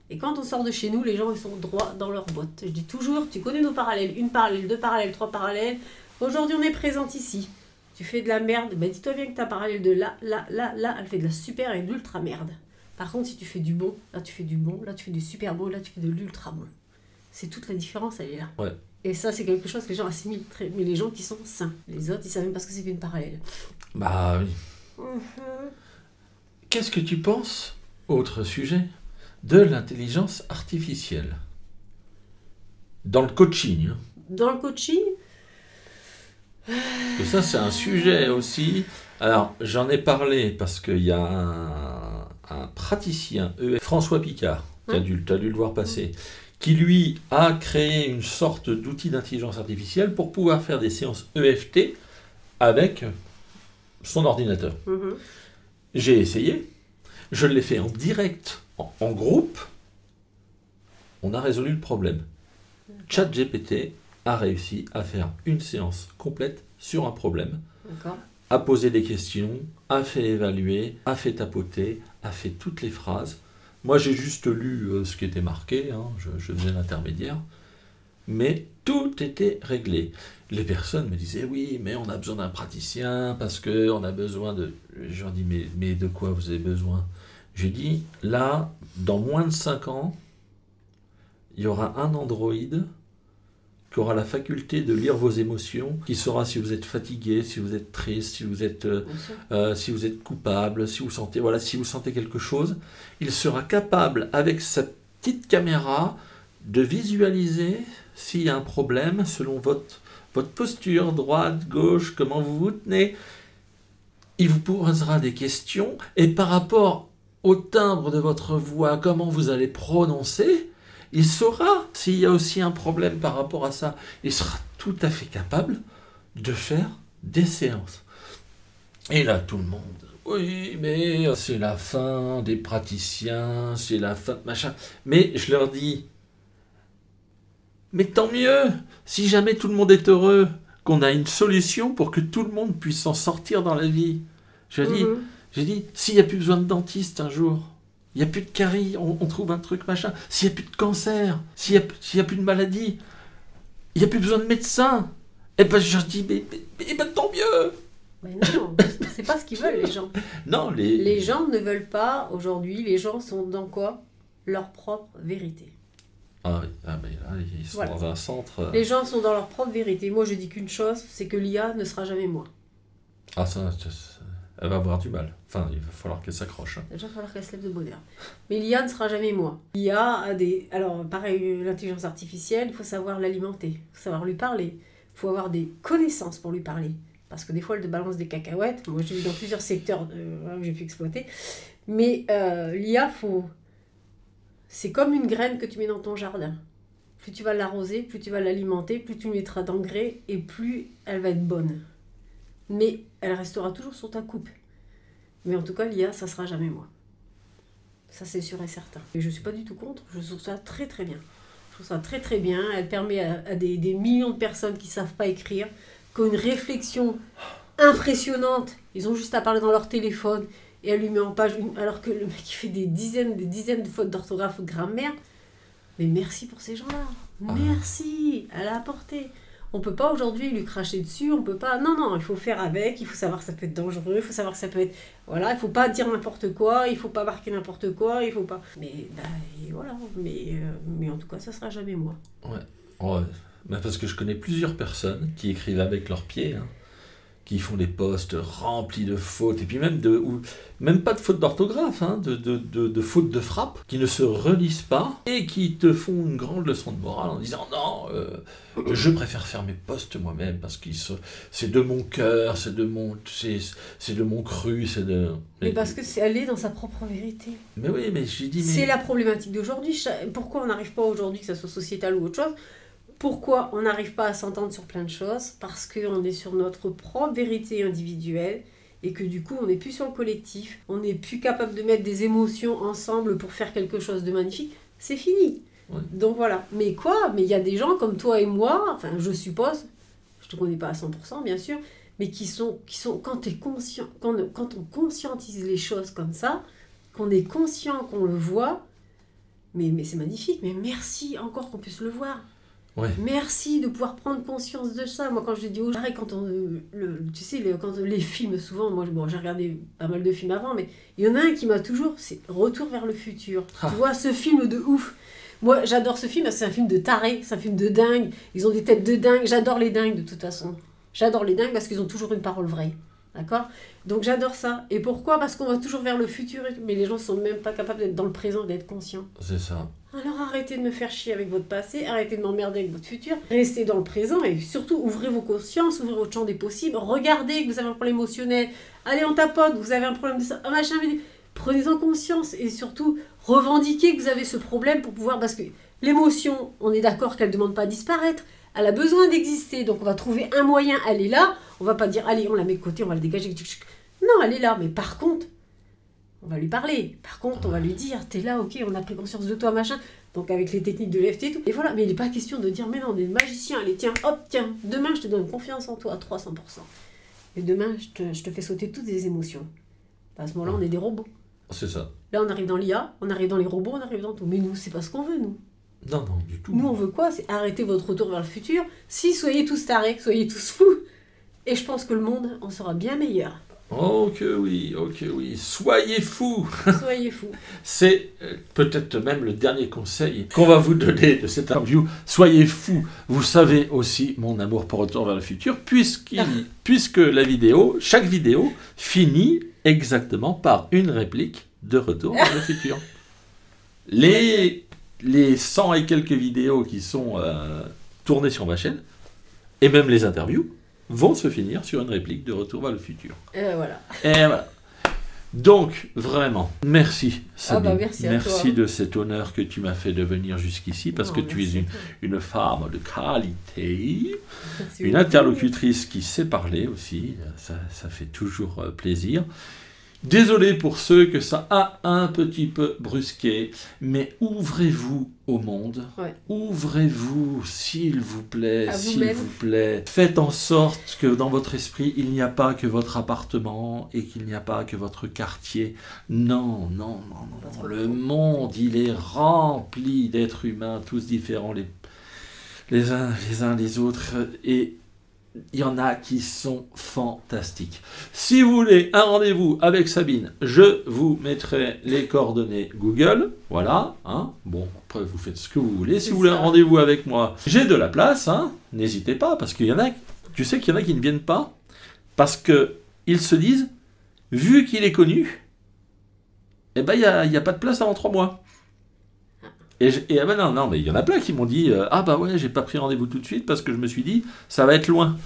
Et quand on sort de chez nous, les gens, ils sont droits dans leurs bottes. Je dis toujours, tu connais nos parallèles, 1 parallèle, 2 parallèles, 3 parallèles. Aujourd'hui, on est présente ici. Tu fais de la merde, bah dis-toi bien que ta parallèle de là, elle fait de la super et de l'ultra merde. Par contre, si tu fais du bon, là tu fais du bon, là tu fais du super bon, là tu fais de l'ultra bon. C'est toute la différence, elle est là. Ouais. Et ça, c'est quelque chose que les gens assimilent très... Mais les gens qui sont sains, les autres, ils savent même pas ce que c'est qu'une parallèle. Bah oui. Qu'est-ce que tu penses, autre sujet, de l'intelligence artificielle? Dans le coaching. Hein. Dans le coaching, et ça, c'est un sujet aussi. Alors, j'en ai parlé parce qu'il y a un praticien, François Picard, tu as dû le voir passer, qui lui a créé une sorte d'outil d'intelligence artificielle pour pouvoir faire des séances EFT avec son ordinateur. J'ai essayé, je l'ai fait en direct, en groupe, on a résolu le problème. ChatGPT a réussi à faire une séance complète sur un problème, a posé des questions, a fait évaluer, a fait tapoter, a fait toutes les phrases. Moi, j'ai juste lu ce qui était marqué, hein, je faisais l'intermédiaire, mais tout était réglé. Les personnes me disaient, oui, mais on a besoin d'un praticien, parce qu'on a besoin de... Je leur dis, mais de quoi vous avez besoin? J'ai dit, là, dans moins de 5 ans, il y aura un androïde qui aura la faculté de lire vos émotions, qui saura si vous êtes fatigué, si vous êtes triste, si vous êtes coupable, si vous sentez quelque chose. Il sera capable, avec sa petite caméra, de visualiser s'il y a un problème selon votre posture, droite, gauche, comment vous vous tenez. Il vous posera des questions et par rapport au timbre de votre voix, comment vous allez prononcer, il saura s'il y a aussi un problème par rapport à ça. Il sera tout à fait capable de faire des séances. Et là, tout le monde, oui, mais c'est la fin des praticiens, c'est la fin de machin. Mais je leur dis, mais tant mieux, si jamais tout le monde est heureux, qu'on a une solution pour que tout le monde puisse s'en sortir dans la vie. J'ai dit, s'il n'y a plus besoin de dentiste un jour, il n'y a plus de caries, on trouve un truc machin, s'il n'y a plus de cancer, s'il n'y a plus de maladie, il n'y a plus besoin de médecin. Et ben je dis, mais tant mieux. Mais non, c'est pas ce qu'ils veulent les gens. Non, les gens ne veulent pas aujourd'hui, les gens sont dans quoi? Leur propre vérité. Ah oui, mais là, ils sont dans un centre... Les gens sont dans leur propre vérité. Moi, je dis qu'une chose, c'est que l'IA ne sera jamais moi. Ah ça, elle va avoir du mal. Enfin, il va falloir qu'elle s'accroche. Il va déjà falloir qu'elle se lève de bonheur. Mais l'IA ne sera jamais moi. L'IA a des... Alors, pareil, l'intelligence artificielle, il faut savoir l'alimenter. Il faut savoir lui parler. Il faut avoir des connaissances pour lui parler. Parce que des fois, elle te balance des cacahuètes. Moi, j'ai vu dans plusieurs secteurs que j'ai pu exploiter. Mais l'IA, c'est comme une graine que tu mets dans ton jardin. Plus tu vas l'arroser, plus tu vas l'alimenter, plus tu mettras d'engrais et plus elle va être bonne. Mais elle restera toujours sur ta coupe. Mais en tout cas, l'IA, ça sera jamais moi. Ça, c'est sûr et certain. Et je ne suis pas du tout contre. Je trouve ça très très bien. Je trouve ça très très bien. Elle permet à des millions de personnes qui ne savent pas écrire, qui ont une réflexion impressionnante. Ils ont juste à parler dans leur téléphone et elle lui met en page alors que le mec il fait des dizaines de fautes d'orthographe ou de grammaire. Mais merci pour ces gens-là. Merci. Elle a apporté. On peut pas aujourd'hui lui cracher dessus, on peut pas... Non, il faut faire avec, il faut savoir que ça peut être dangereux, il faut savoir que ça peut être... Voilà, il faut pas dire n'importe quoi, il faut pas marquer n'importe quoi, il faut pas... Mais, et voilà, mais en tout cas, ça sera jamais moi. Ouais. Mais parce que je connais plusieurs personnes qui écrivent avec leurs pieds, hein, qui font des posts remplis de fautes, et puis même pas de fautes d'orthographe, hein, de fautes de frappe, qui ne se relisent pas, et qui te font une grande leçon de morale en disant non, je préfère faire mes posts moi-même, parce que c'est de mon cœur, c'est de mon cru, c'est de... Mais parce que elle est dans sa propre vérité. Mais oui, mais j'ai dit... C'est la problématique d'aujourd'hui. Pourquoi on n'arrive pas aujourd'hui, que ça soit sociétal ou autre chose? Pourquoi on n'arrive pas à s'entendre sur plein de choses? Parce qu'on est sur notre propre vérité individuelle et que du coup on n'est plus sur le collectif, on n'est plus capable de mettre des émotions ensemble pour faire quelque chose de magnifique. C'est fini. Ouais. Donc voilà. Mais il y a des gens comme toi et moi, enfin je suppose, je te connais pas à 100% bien sûr, mais qui sont quand t'es conscient, quand on conscientise les choses comme ça, qu'on est conscient, qu'on le voit, mais c'est magnifique. Mais merci encore qu'on puisse le voir. Ouais. Merci de pouvoir prendre conscience de ça. Moi, quand je dis aux gens, quand quand les films, souvent, moi, j'ai regardé pas mal de films avant, mais il y en a un qui m'a toujours, c'est Retour vers le futur. Tu vois, ce film de ouf. Moi, j'adore ce film, c'est un film de taré, c'est un film de dingue. Ils ont des têtes de dingue. J'adore les dingues, de toute façon. J'adore les dingues parce qu'ils ont toujours une parole vraie. D'accord? Donc, j'adore ça. Et pourquoi? Parce qu'on va toujours vers le futur, mais les gens sont même pas capables d'être dans le présent, d'être conscients. C'est ça. Alors arrêtez de me faire chier avec votre passé, arrêtez de m'emmerder avec votre futur, restez dans le présent et surtout ouvrez vos consciences, ouvrez votre champ des possibles, regardez que vous avez un problème émotionnel, allez on tapote, vous avez un problème de ça, machin, prenez-en conscience et surtout revendiquez que vous avez ce problème pour pouvoir, parce que l'émotion, on est d'accord qu'elle ne demande pas à disparaître, elle a besoin d'exister, donc on va trouver un moyen, elle est là, on va pas dire allez on la met de côté, on va la dégager, non elle est là, mais par contre, on va lui parler. Par contre, on va lui dire, t'es là, ok, on a pris conscience de toi, machin. Donc avec les techniques de l'EFT et tout. Et voilà, mais il n'est pas question de dire, mais non, on est magicien, allez, tiens, hop, tiens, demain je te donne confiance en toi à 300%. Et demain, je te fais sauter toutes les émotions. À ce moment-là, on est des robots. C'est ça. Là, on arrive dans l'IA, on arrive dans les robots, on arrive dans tout. Mais nous, c'est pas ce qu'on veut, nous. Non, du tout. Nous, on veut quoi? C'est arrêter votre retour vers le futur. Si, soyez tous tarés, soyez tous fous. Et je pense que le monde en sera bien meilleur. Oh que oui, soyez fous. Soyez fous. C'est peut-être même le dernier conseil qu'on va vous donner de cette interview. Soyez fous. Vous savez aussi mon amour pour Retour vers le futur, puisque chaque vidéo finit exactement par une réplique de Retour vers le futur. Les 100 et quelques vidéos qui sont tournées sur ma chaîne, et même les interviews, vont se finir sur une réplique de Retour vers le futur. Et voilà. Donc, vraiment, merci Sabine. Merci de cet honneur que tu m'as fait de venir jusqu'ici, parce que tu es une femme de qualité, une interlocutrice qui sait parler aussi, ça fait toujours plaisir. Désolé pour ceux que ça a un petit peu brusqué, mais ouvrez-vous au monde. Ouais. Ouvrez-vous, s'il vous plaît, À s'il vous-même. vous plaît. Faites en sorte que dans votre esprit, il n'y a pas que votre appartement et qu'il n'y a pas que votre quartier. Non, non, non, non. Votre Le monde, il est rempli d'êtres humains, tous différents les uns les autres. Et il y en a qui sont fantastiques. Si vous voulez un rendez-vous avec Sabine, je vous mettrai les coordonnées Google. Voilà. Hein. Bon, après, vous faites ce que vous voulez. Si vous voulez un rendez-vous avec moi, j'ai de la place. Hein. N'hésitez pas, parce qu'il y en a, tu sais qu'il y en a qui ne viennent pas, parce qu'ils se disent, vu qu'il est connu, eh ben, il n'y a pas de place avant 3 mois. Et ah ben non, mais il y en a plein qui m'ont dit ah bah ouais, j'ai pas pris rendez-vous tout de suite parce que je me suis dit ça va être loin.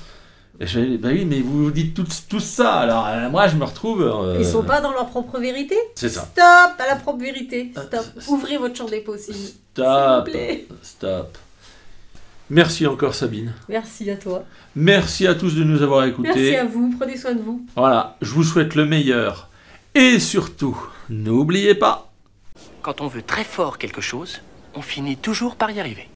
Et je dis bah oui, mais vous vous dites tout ça, alors moi je me retrouve. Ils sont pas dans leur propre vérité. C'est ça. Stop à la propre vérité. Stop. Ouvrez votre champ des possibles. Stop. S'il vous plaît. Stop. Merci encore Sabine. Merci à toi. Merci à tous de nous avoir écoutés. Merci à vous. Prenez soin de vous. Voilà, je vous souhaite le meilleur. Et surtout, n'oubliez pas. Quand on veut très fort quelque chose, on finit toujours par y arriver.